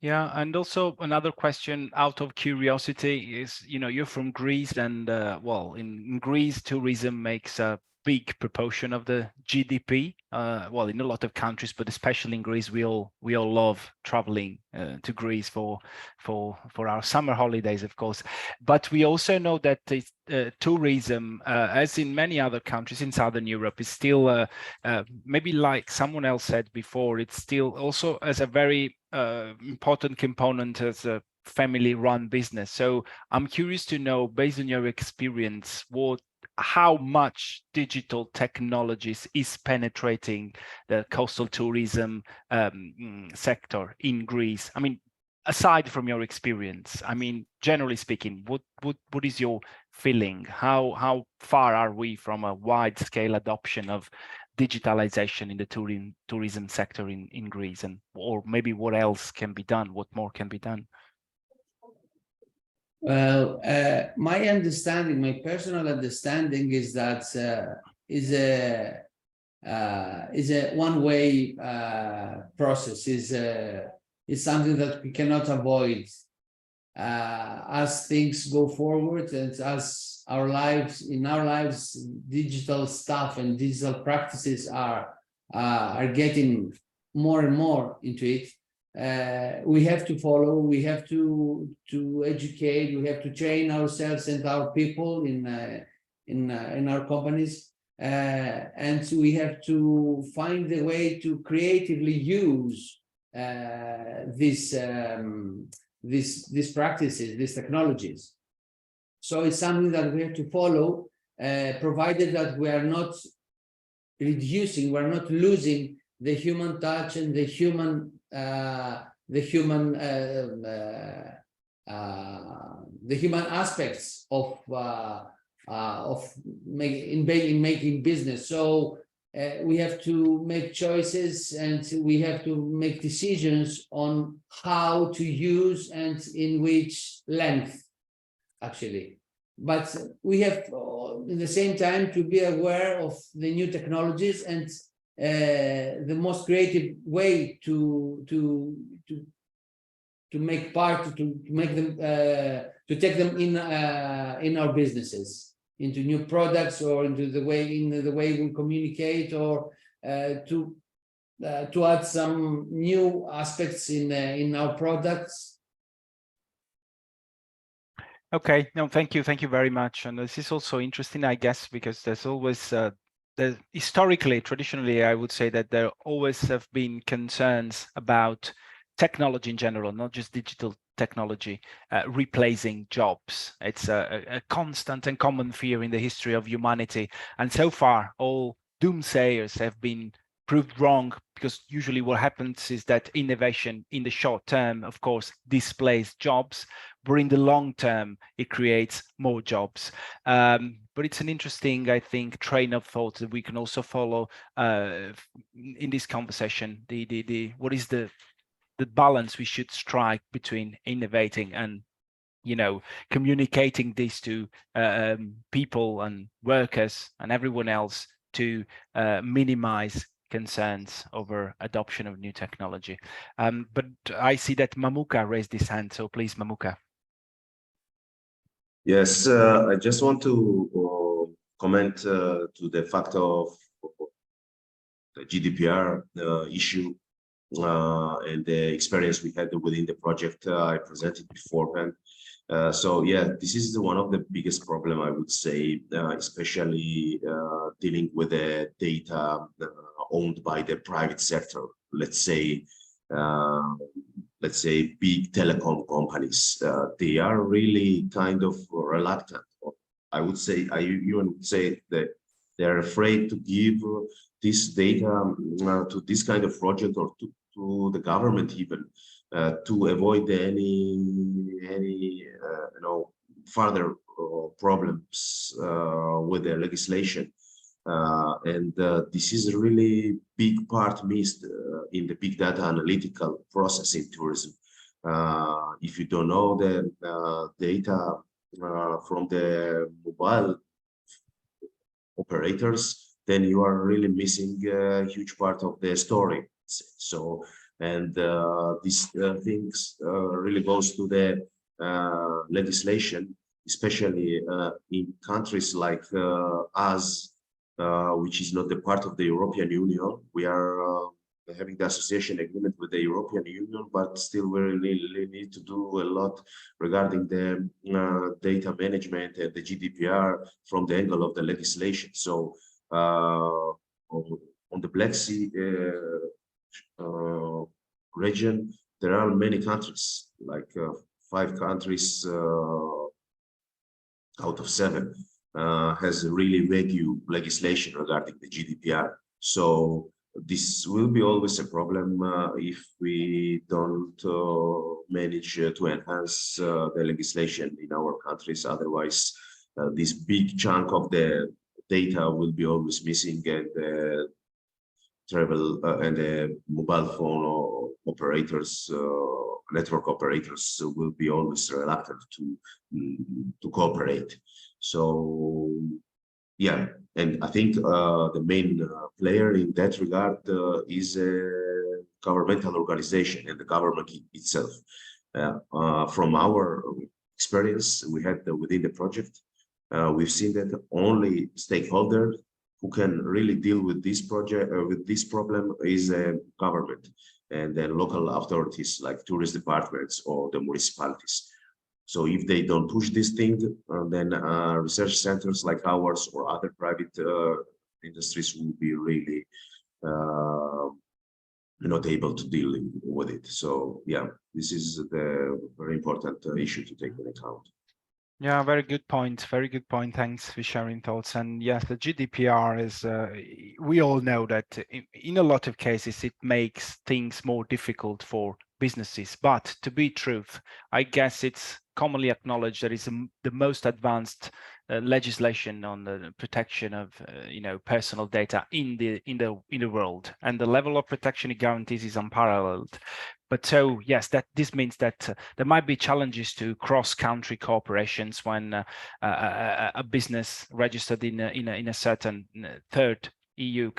A: Yeah, and also another question out of curiosity is, you know, you're from Greece, and well, in Greece, tourism makes a big proportion of the GDP. Well, in a lot of countries, but especially in Greece, we all love traveling to Greece for our summer holidays, of course. But we also know that tourism, as in many other countries in Southern Europe, is still maybe, like someone else said before, it's still also as a very important component as a family-run business. So I'm curious to know, based on your experience, how much digital technologies is penetrating the coastal tourism sector in Greece? I mean, aside from your experience, I mean, generally speaking, what is your feeling? How far are we from a wide-scale adoption of digitalization in the tourism sector in Greece, and or maybe what else can be done? What more can be done?
N: Well, my understanding, my personal understanding, is that is a one-way process. Is something that we cannot avoid as things go forward, and as our lives, digital stuff and digital practices are getting more and more into it. We have to follow, we have to educate, we have to train ourselves and our people in our companies, and we have to find a way to creatively use these practices, these technologies. So it's something that we have to follow, provided that we are not reducing, we're not losing the human touch and the human aspects of making business. So we have to make choices, and we have to make decisions on how to use and in which length, actually. But we have, at the same time, to be aware of the new technologies and the most creative way to make part, to make them, to take them in our businesses, into new products, or into the way we communicate, or to to add some new aspects in our products.
A: Okay, no, thank you very much. And this is also interesting, I guess, because there's always historically, traditionally, I would say that there always have been concerns about technology in general, not just digital technology, replacing jobs. It's a constant and common fear in the history of humanity. And so far, all doomsayers have been proved wrong, because usually what happens is that innovation in the short term, of course, displays jobs, but in the long term, it creates more jobs. But it's an interesting, I think, train of thought that we can also follow in this conversation. What is the balance we should strike between innovating and, you know, communicating this to people and workers and everyone else to minimize concerns over adoption of new technology. But I see that Mamuka raised his hand, so please, Mamuka.
F: Yes, I just want to comment to the fact of the GDPR issue and the experience we had within the project I presented beforehand. So yeah, this is one of the biggest problem, I would say, especially dealing with the data owned by the private sector. Let's say big telecom companies. They are really kind of reluctant. I would say, I even would say that they're afraid to give this data to this kind of project or to the government even. To avoid any you know, further problems with the legislation, and this is a really big part missed in the big data analytical process in tourism. If you don't know the data from the mobile operators, then you are really missing a huge part of the story. So. And these things really goes to the legislation, especially in countries like us, which is not the part of the European Union. We are having the association agreement with the European Union, but still we really need to do a lot regarding the data management and the GDPR from the angle of the legislation. So on the Black Sea region, there are many countries, like 5 countries out of 7 has a really vague legislation regarding the GDPR. So this will be always a problem if we don't manage to enhance the legislation in our countries. Otherwise, this big chunk of the data will be always missing, and travel and the mobile phone operators, network operators will be always reluctant to cooperate. So yeah, and I think the main player in that regard is a governmental organization and the government itself. From our experience we had within the project, we've seen that only stakeholder who can really deal with this project, with this problem, is a government and then local authorities like tourist departments or the municipalities. So if they don't push this thing, then research centers like ours or other private industries will be really not able to deal with it. So yeah, this is the very important issue to take into account.
A: Yeah, very good point. Very good point. Thanks for sharing thoughts. And yes, the GDPR is, we all know that in a lot of cases, it makes things more difficult for businesses. But to be truth, I guess it's commonly acknowledged that it's the most advanced legislation on the protection of personal data in the world, and the level of protection it guarantees is unparalleled. But so yes, this means that there might be challenges to cross-country cooperations when a business registered in a certain third EU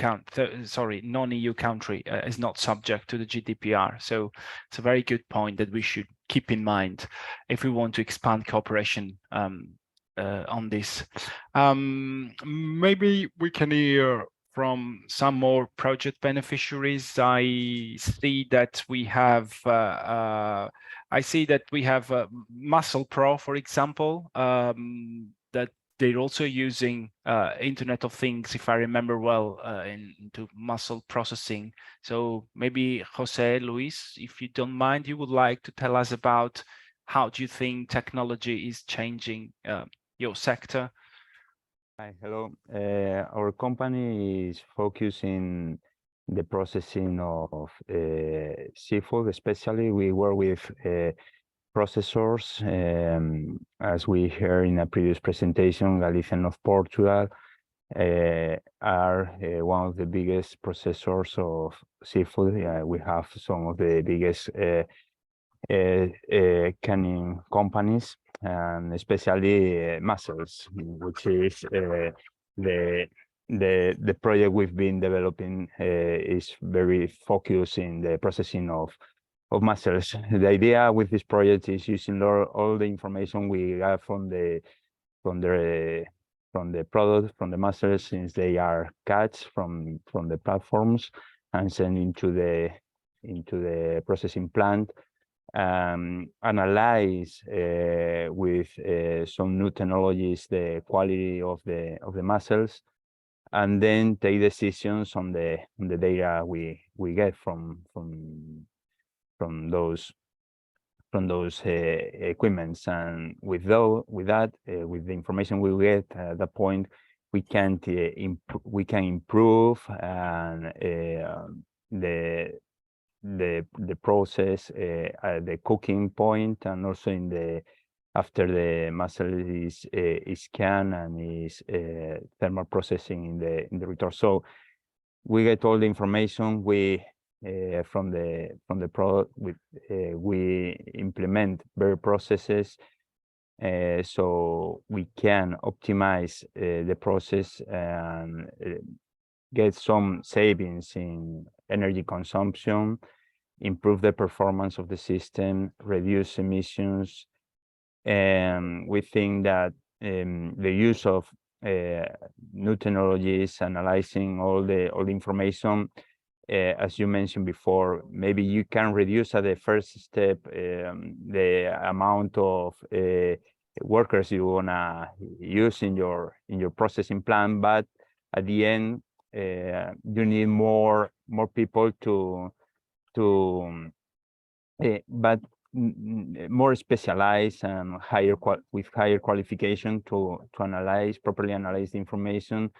A: non-EU country is not subject to the GDPR. So it's a very good point that we should keep in mind if we want to expand cooperation on this. Maybe we can hear from some more project beneficiaries. I see that we have Muscle Pro, for example, that they're also using Internet of Things, if I remember well, into mussel processing. So maybe Jose, Luis, if you don't mind, you would like to tell us about how do you think technology is changing your sector?
P: Hi, hello. Our company is focusing the processing of seafood. Especially, we work with processors. As we heard in a previous presentation, Galicia and North Portugal are one of the biggest processors of seafood. We have some of the biggest canning companies, and especially mussels, which is the project we've been developing is very focused in the processing of mussels. The idea with this project is using all the information we have from the product, from the mussels, since they are catch from the platforms, and send into the processing plant. Analyze with some new technologies the quality of the mussels, and then take decisions on the data we get from those equipments. And with the information we get at that point, we can improve and the process, the cooking point, and also after the mussel is canned and is thermal processing in the return. So we get all the information from the product. We implement better processes, so we can optimize the process and get some savings in energy consumption, improve the performance of the system, reduce emissions. And we think that the use of new technologies, analyzing all the information, as you mentioned before, maybe you can reduce at the first step the amount of workers you wanna use in your processing plant, but at the end you need more people but more specialized and with higher qualification to properly analyze the information,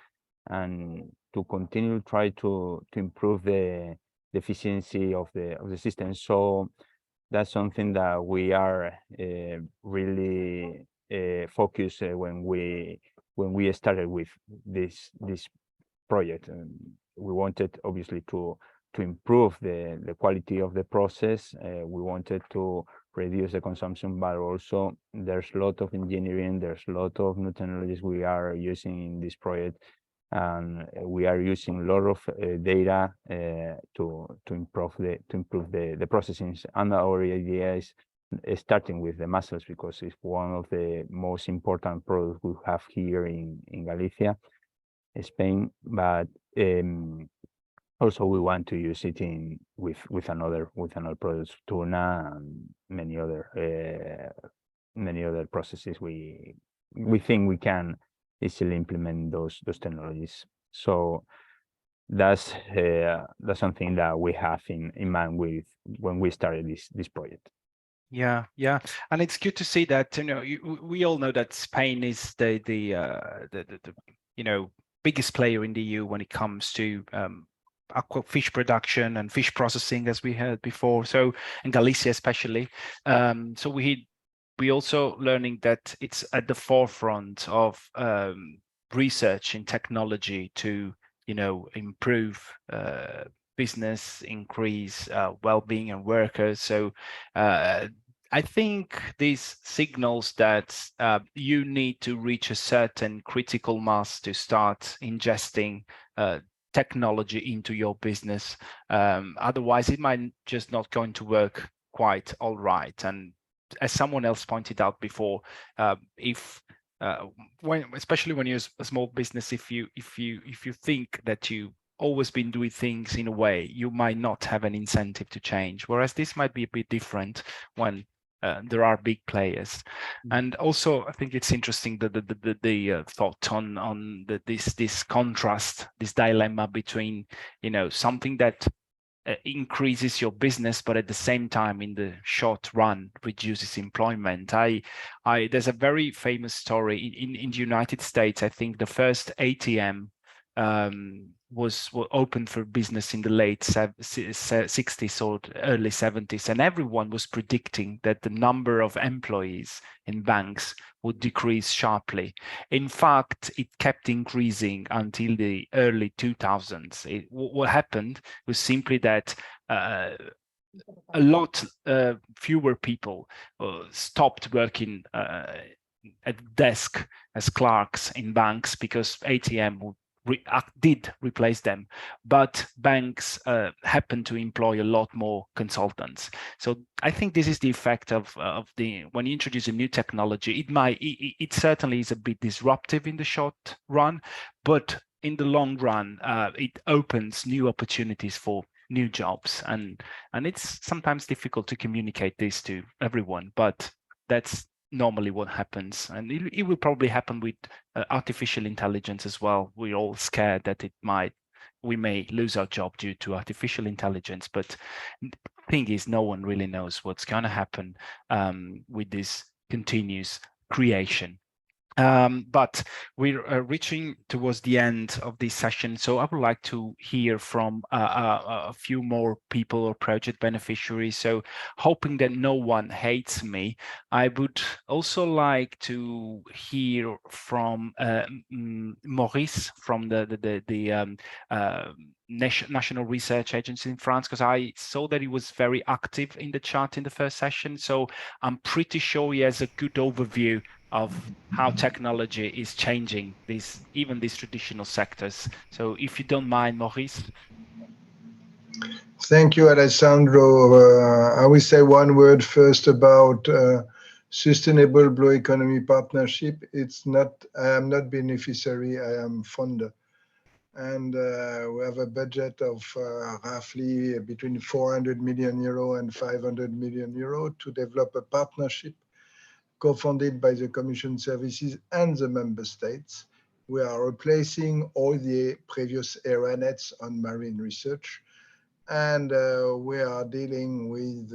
P: and to continue try to improve the efficiency of the system. So that's something that we are really focused when we started with this project. We wanted obviously to improve the quality of the process. We wanted to reduce the consumption, but also there's a lot of engineering, there's a lot of new technologies we are using in this project, and we are using a lot of data to improve the processing. And our idea is starting with the mussels, because it's one of the most important products we have here in Galicia, Spain, but also we want to use it with another products, tuna and many other processes. We think we can easily implement those technologies. So that's something that we have in mind when we started this project.
A: Yeah, and it's good to see that. We all know that Spain is the biggest player in the EU when it comes to fish production and fish processing, as we heard before. So, in Galicia especially. So we also learning that it's at the forefront of research in technology to improve business, increase well-being and workers. So I think this signals that you need to reach a certain critical mass to start ingesting technology into your business. Otherwise, it might just not going to work quite all right. And as someone else pointed out before, if especially when you're a small business, if you think that you always been doing things in a way, you might not have an incentive to change. Whereas this might be a bit different when there are big players. And also, I think it's interesting that the thought on this contrast, this dilemma between, you know, something that increases your business, but at the same time, in the short run, reduces employment. There's a very famous story in the United States. I think the first ATM was opened for business in the late 60s or early 70s, and everyone was predicting that the number of employees in banks would decrease sharply. In fact, it kept increasing until the early 2000s. What happened was simply that a lot fewer people stopped working at desk as clerks in banks because ATM did replace them, but banks happen to employ a lot more consultants. So I think this is the effect of when you introduce a new technology. It certainly is a bit disruptive in the short run, but in the long run, it opens new opportunities for new jobs, and it's sometimes difficult to communicate this to everyone, but that's normally what happens. And it will probably happen with artificial intelligence as well. We're all scared that we may lose our job due to artificial intelligence, but the thing is, no one really knows what's going to happen with this continuous creation. But we're reaching towards the end of this session, so I would like to hear from a few more people or project beneficiaries. So, hoping that no one hates me, I would also like to hear from Maurice from the National Research Agency in France, because I saw that he was very active in the chat in the first session. So I'm pretty sure he has a good overview of how technology is changing even these traditional sectors. So if you don't mind, Maurice.
Q: Thank you, Alessandro. I will say one word first about Sustainable Blue Economy Partnership. I am not beneficiary, I am funder. And we have a budget of roughly between 400 million euro and 500 million euro to develop a partnership co-funded by the Commission services and the member states. We are replacing all the previous ERA nets on marine research. And we are dealing with,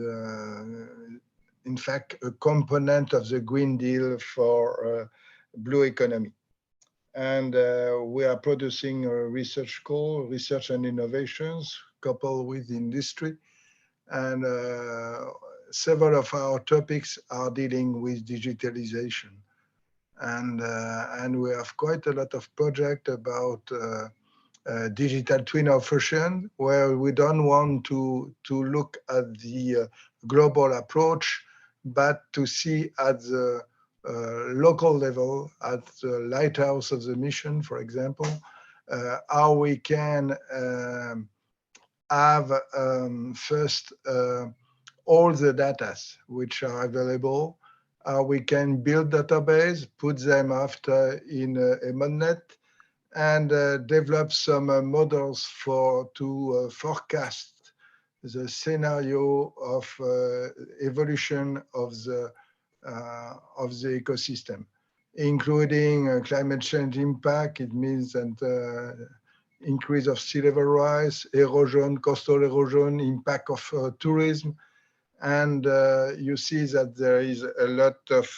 Q: in fact, a component of the Green Deal for blue economy. And we are producing a research call, research and innovations, coupled with industry. And several of our topics are dealing with digitalization. And we have quite a lot of projects about digital twin of ocean, where we don't want to look at the global approach, but to see at the local level, at the lighthouse of the mission, for example, how we can have first all the data which are available. We can build database, put them after in a ModNet, and develop some models to forecast the scenario of evolution of the ecosystem, including climate change impact. It means that increase of sea level rise, erosion, coastal erosion, impact of tourism. And you see that there is a lot of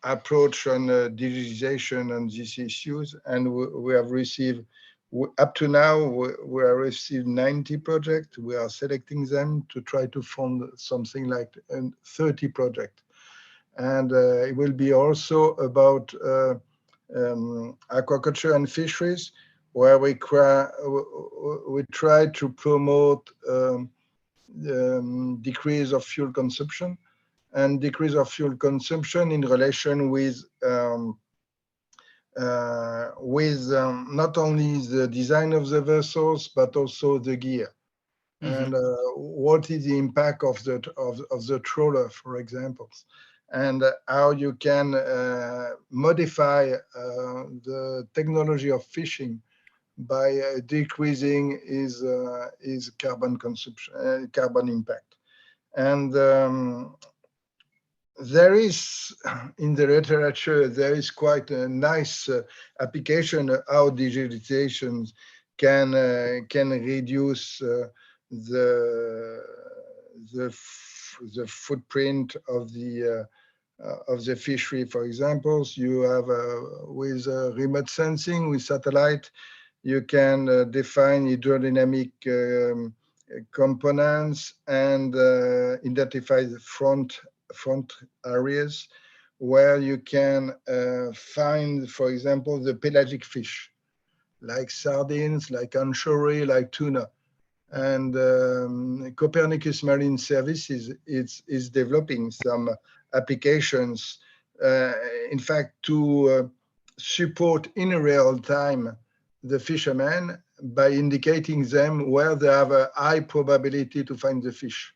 Q: approach on digitization on these issues. And we have received, up to now, we have received 90 projects. We are selecting them to try to fund something like 30 projects. And it will be also about aquaculture and fisheries, where we try to promote decrease of fuel consumption, and decrease of fuel consumption in relation with not only the design of the vessels, but also the gear. Mm-hmm. And what is the impact of the trawler, for example. and how you can modify the technology of fishing by decreasing his carbon consumption, carbon impact. And there is, in the literature, there is quite a nice application of how digitalization can reduce the footprint of the fishery. For example, you have with remote sensing, with satellite, you can define hydrodynamic components and identify the front areas where you can find, for example, the pelagic fish, like sardines, like anchovy, like tuna. And Copernicus Marine Services is developing some applications, in fact, to support in real time the fishermen by indicating them where they have a high probability to find the fish.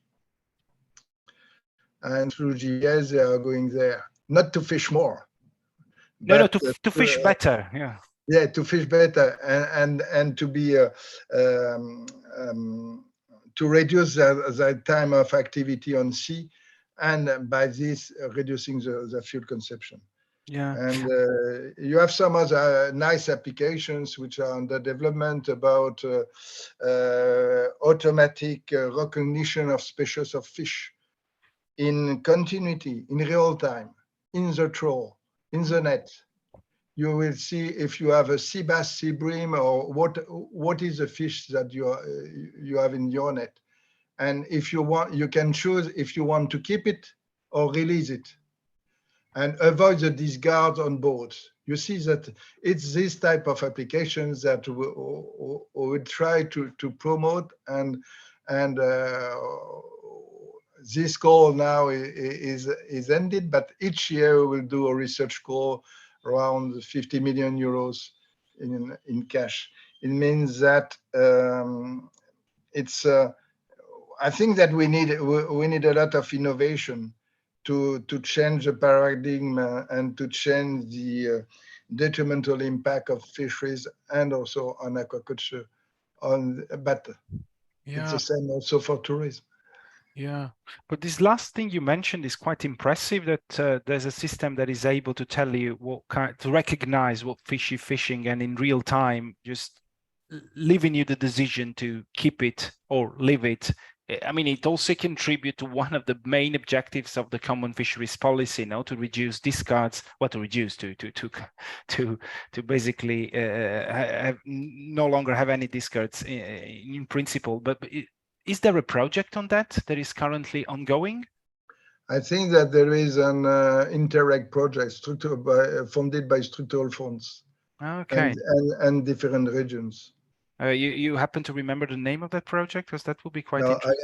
Q: And through GPS, they are going there, not to fish more.
A: No, to fish better, yeah.
Q: Yeah, to fish better and to be to reduce the time of activity on sea, and by this reducing the fuel consumption.
A: Yeah.
Q: And you have some other nice applications which are under development about automatic recognition of species of fish in continuity, in real time, in the trawl, in the net. You will see if you have a sea bass, sea bream, or what is the fish that you have in your net. And if you want, you can choose if you want to keep it or release it, and avoid the discard on board. You see that it's this type of applications that we try to promote, and this call now is ended, but each year we will do a research call around 50 million euros in cash. It means that it's. I think that we need a lot of innovation to change the paradigm and to change the detrimental impact of fisheries and also on aquaculture. But it's the same also for tourism.
A: Yeah, but this last thing you mentioned is quite impressive, that there's a system that is able to tell you to recognize what fish you're fishing, and in real time just leaving you the decision to keep it or leave it. I mean, it also contributes to one of the main objectives of the common fisheries policy, to reduce discards, to reduce to basically no longer have any discards in principle. But is there a project on that is currently ongoing?
Q: I think that there is an Interreg project funded by structural funds,
A: okay,
Q: and different regions.
A: You happen to remember the name of that project? Because that would be quite interesting.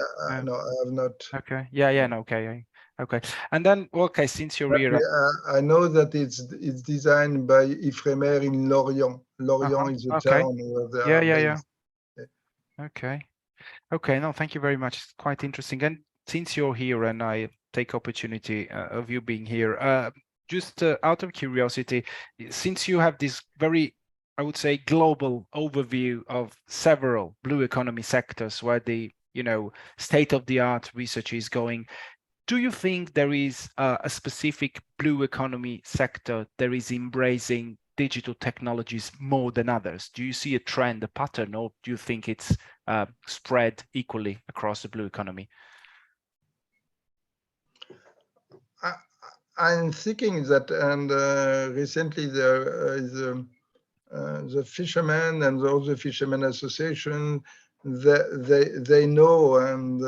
Q: No, I have not.
A: Okay. Yeah. No. Okay. Okay. And then, okay, since you're here,
Q: I know that it's designed by Ifremer in Lorient. Lorient is a town where they are based.
A: Okay. Okay. No, thank you very much. It's quite interesting. And since you're here, and I take opportunity of you being here, just out of curiosity, since you have this very, I would say, global overview of several blue economy sectors where the state-of-the-art research is going, do you think there is a specific blue economy sector that is embracing digital technologies more than others? Do you see a trend, a pattern, or do you think it's spread equally across the blue economy?
Q: I'm thinking that, and recently there is the fishermen and the other fishermen association, they know and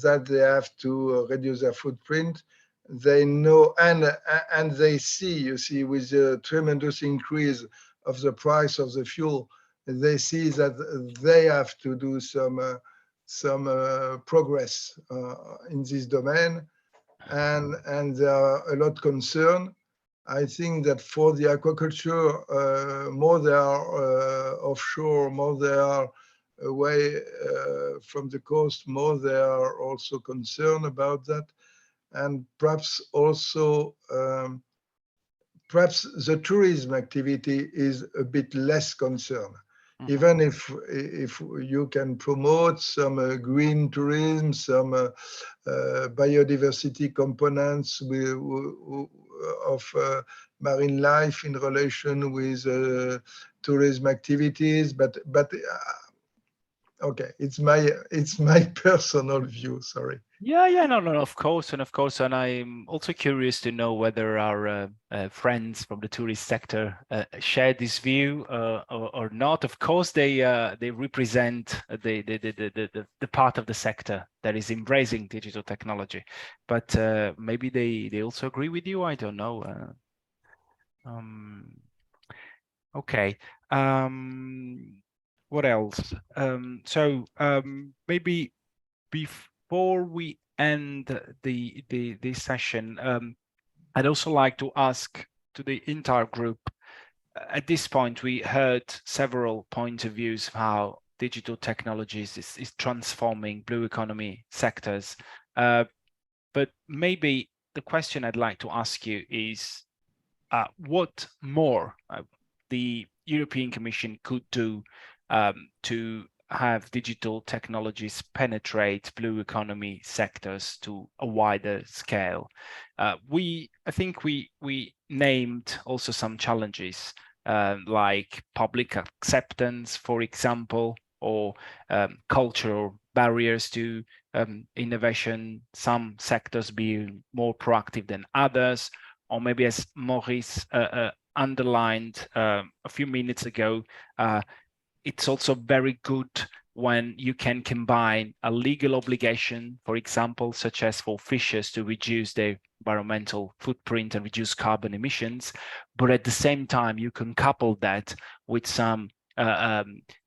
Q: that they have to reduce their footprint. They know and they see, you see, with the tremendous increase of the price of the fuel, they see that they have to do some progress in this domain, and they are a lot concerned. I think that for the aquaculture, more they are offshore, more they are away from the coast, more they are also concerned about that. and perhaps also perhaps the tourism activity is a bit less concerned. Even if you can promote some green tourism, some biodiversity components of marine life in relation with tourism activities, but okay, it's my personal view. Sorry.
A: Yeah, no, of course, and I'm also curious to know whether our friends from the tourist sector share this view or not. Of course, they represent the part of the sector that is embracing digital technology, but maybe they also agree with you. I don't know. Okay. What else? Maybe before we end this session, I'd also like to ask to the entire group. At this point, we heard several points of views of how digital technologies is transforming blue economy sectors. But maybe the question I'd like to ask you is, what more the European Commission could do to have digital technologies penetrate blue economy sectors to a wider scale. I think we named also some challenges like public acceptance, for example, or cultural barriers to innovation, some sectors being more proactive than others, or maybe as Maurice underlined a few minutes ago, it's also very good when you can combine a legal obligation, for example, such as for fishers to reduce their environmental footprint and reduce carbon emissions, but at the same time, you can couple that with some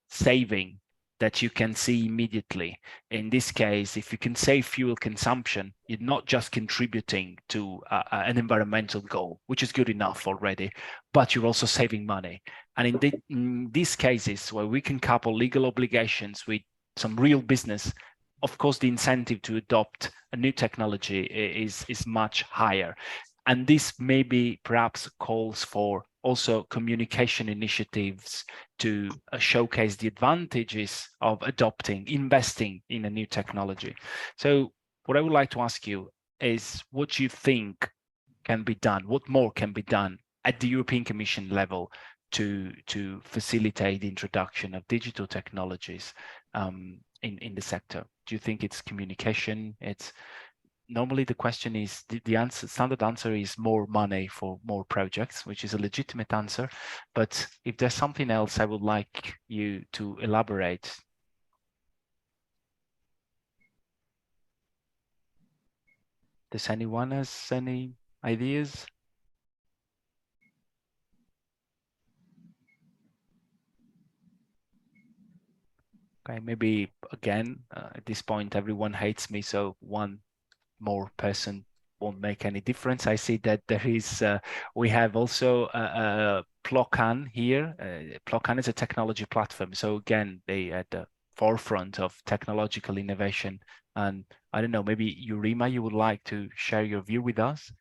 A: saving that you can see immediately. In this case, if you can save fuel consumption, you're not just contributing to an environmental goal, which is good enough already, but you're also saving money. And in these cases where we can couple legal obligations with some real business, of course, the incentive to adopt a new technology is much higher. And this maybe perhaps calls for also communication initiatives to showcase the advantages of investing in a new technology. So what I would like to ask you is what you think can be done, what more can be done at the European Commission level to facilitate the introduction of digital technologies in the sector? Do you think it's communication? Normally the question is, the standard answer is more money for more projects, which is a legitimate answer. But if there's something else, I would like you to elaborate. Does anyone has any ideas? Okay, maybe again, at this point, everyone hates me, so one more person won't make any difference. I see that there is, we have also Plocan here. Plocan is a technology platform. So again, they at the forefront of technological innovation. And I don't know, maybe Yurima, you would like to share your view with us?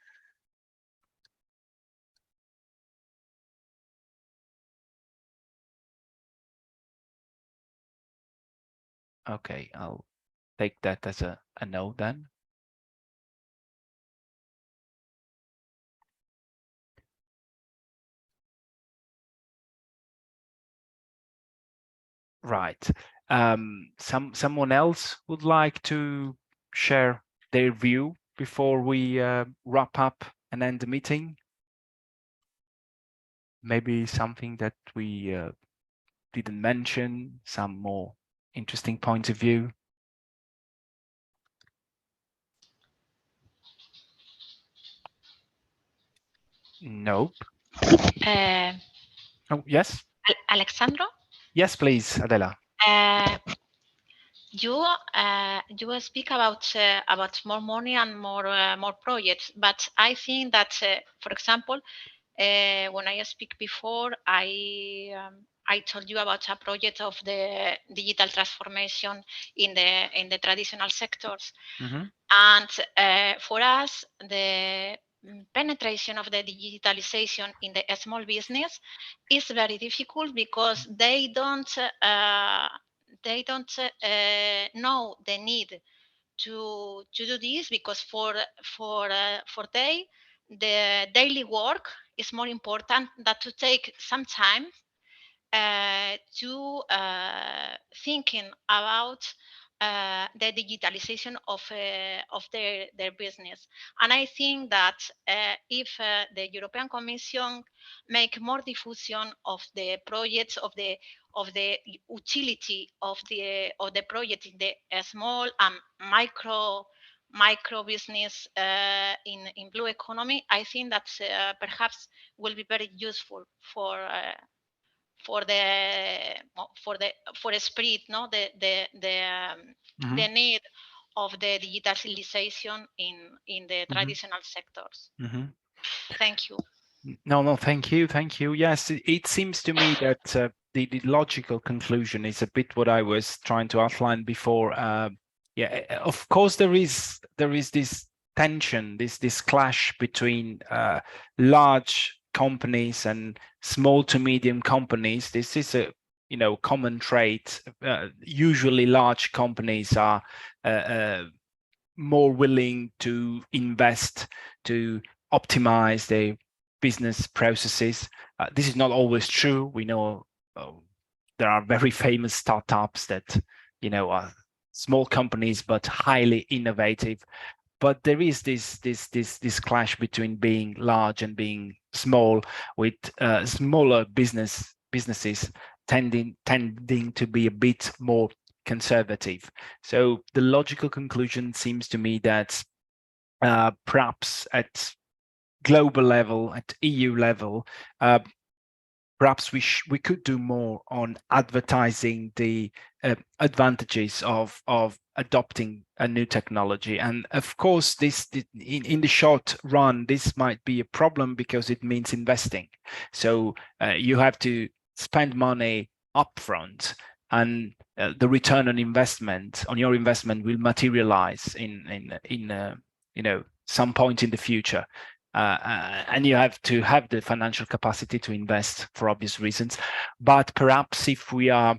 A: Okay, I'll take that as a no then. Right. Someone else would like to share their view before we wrap up and end the meeting? Maybe something that we didn't mention, some more interesting points of view. Nope. Oh, yes.
H: Alessandro?
A: Yes, please, Adela.
H: You speak about more money and more projects, but I think that, for example, when I speak before, I I told you about a project of the digital transformation in the traditional sectors.
A: Mm-hmm.
H: And for us, the penetration of the digitalization in the small business is very difficult because they don't know the need to do this, because for they, the daily work is more important than to take some time to thinking about the digitalization of their business. And I think that if the European Commission make more diffusion of the projects of the utility of the project in the small and micro business in blue economy, I think that perhaps will be very useful for a spirit, no, the need of the digitalization in the traditional sectors.
A: Mm-hmm.
H: Thank you.
A: No, thank you. Yes, it seems to me that the logical conclusion is a bit what I was trying to outline before. Yeah, of course there is this tension, this clash between large companies and small to medium companies. This is a common trait. Usually large companies are more willing to invest to optimize their business processes. This is not always true. We know there are very famous startups that are small companies but highly innovative. But there is this clash between being large and being small, with smaller businesses tending to be a bit more conservative. So the logical conclusion seems to me that perhaps at global level, at EU level, perhaps we could do more on advertising the advantages of adopting a new technology. And of course, this in the short run, this might be a problem because it means investing. So you have to spend money upfront, and the return on your investment will materialize in some point in the future. And you have to have the financial capacity to invest for obvious reasons. But perhaps if we are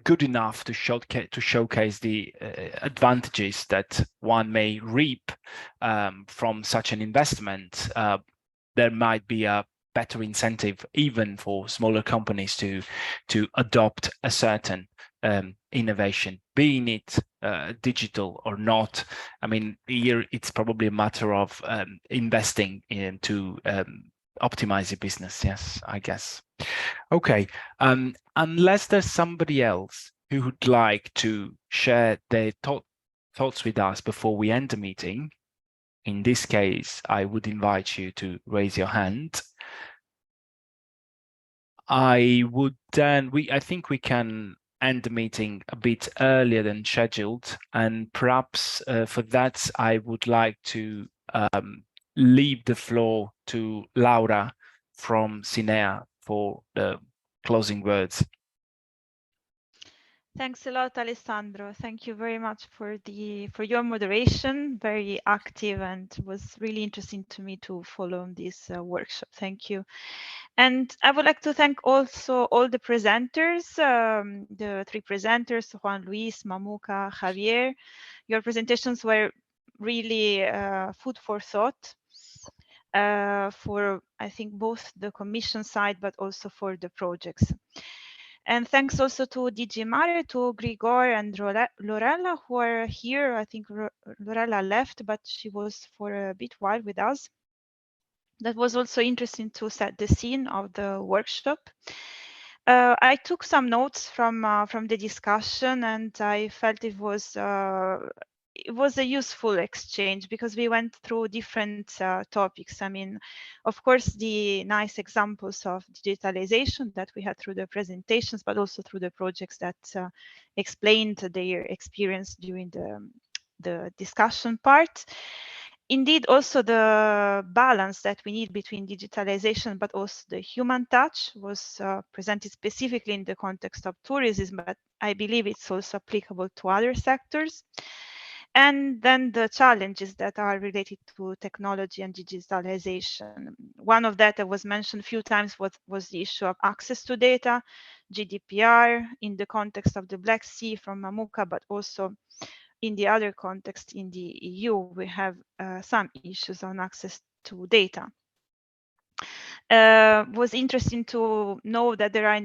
A: good enough to showcase the advantages that one may reap from such an investment, there might be a better incentive even for smaller companies to adopt a certain innovation, being it digital or not. I mean, here it's probably a matter of investing into optimize your business. Yes, I guess. Okay, unless there's somebody else who would like to share their thoughts with us before we end the meeting, in this case, I would invite you to raise your hand. I think we can end the meeting a bit earlier than scheduled, and perhaps for that I would like to leave the floor to Laura from CINEA for the closing words.
B: Thanks a lot, Alessandro. Thank you very much for your moderation. Very active, and was really interesting to me to follow this workshop. Thank you. And I would like to thank also all the presenters, the three presenters, Juan, Luis, Mamuka, Javier. Your presentations were really food for thought for, I think, both the Commission side, but also for the projects. And thanks also to DG MARE, to Grigor and Lorella, who are here. I think Lorella left, but she was for a bit while with us. That was also interesting to set the scene of the workshop. I took some notes from the discussion, and I felt it was a useful exchange because we went through different topics. I mean, of course, the nice examples of digitalization that we had through the presentations, but also through the projects that explained their experience during the discussion part. indeed, also the balance that we need between digitalization, but also the human touch was presented specifically in the context of tourism, but I believe it's also applicable to other sectors. And then the challenges that are related to technology and digitalization. One of that was mentioned a few times was the issue of access to data, GDPR in the context of the Black Sea from Mamuka, but also in the other context in the EU, we have some issues on access to data. Was interesting to know that there are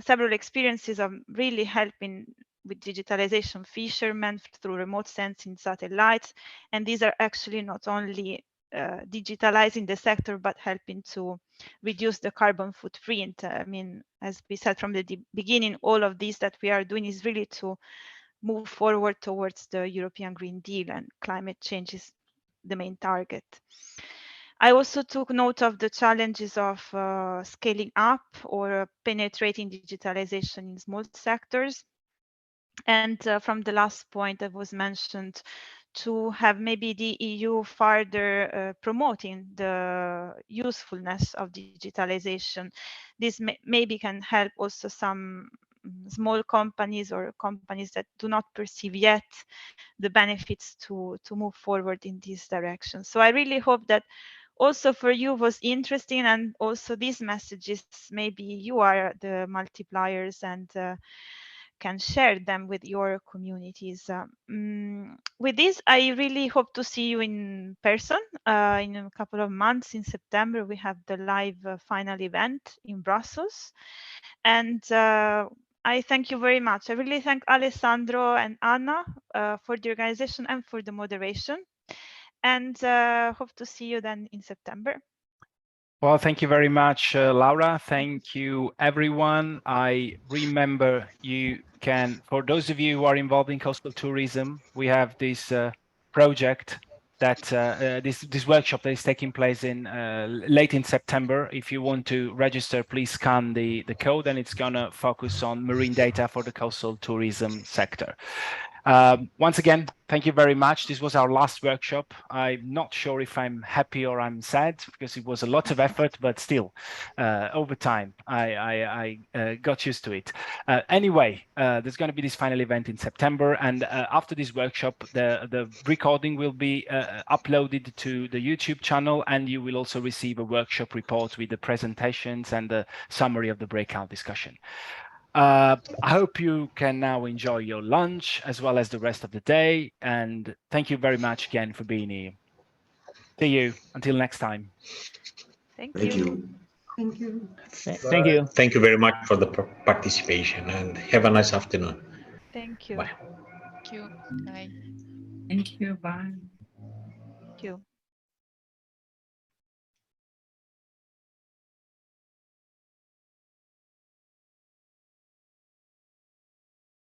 B: several experiences of really helping with digitalization fishermen through remote sensing satellites, and these are actually not only digitalizing the sector, but helping to reduce the carbon footprint. I mean, as we said from the beginning, all of this that we are doing is really to move forward towards the European Green Deal, and climate change is the main target. I also took note of the challenges of scaling up or penetrating digitalization in small sectors. And from the last point that was mentioned, to have maybe the EU further promoting the usefulness of digitalization. This maybe can help also some small companies or companies that do not perceive yet the benefits to move forward in this direction. So I really hope that also for you was interesting, and also these messages, maybe you are the multipliers and can share them with your communities. With this, I really hope to see you in person in a couple of months. In September, we have the live final event in Brussels. And I thank you very much. I really thank Alessandro and Anna for the organization and for the moderation. And hope to see you then in September.
A: Well, thank you very much, Laura. Thank you, everyone. I remember you can, for those of you who are involved in coastal tourism, we have this project that this workshop that is taking place in late in September. If you want to register, please scan the code, and it's going to focus on marine data for the coastal tourism sector. Once again, thank you very much. This was our last workshop. I'm not sure if I'm happy or I'm sad, because it was a lot of effort, but still, over time, I got used to it. Anyway, there's going to be this final event in September, and after this workshop, the recording will be uploaded to the YouTube channel, and you will also receive a workshop report with the presentations and the summary of the breakout discussion. I hope you can now enjoy your lunch as well as the rest of the day, and thank you very much again for being here. See you until next time.
B: Thank
F: you.
C: Thank you.
P: Thank you.
E: Thank you very much for the participation, and have a nice afternoon.
B: Thank you.
E: Bye.
M: Thank you. Bye.
K: Thank you. Bye.
B: Thank you.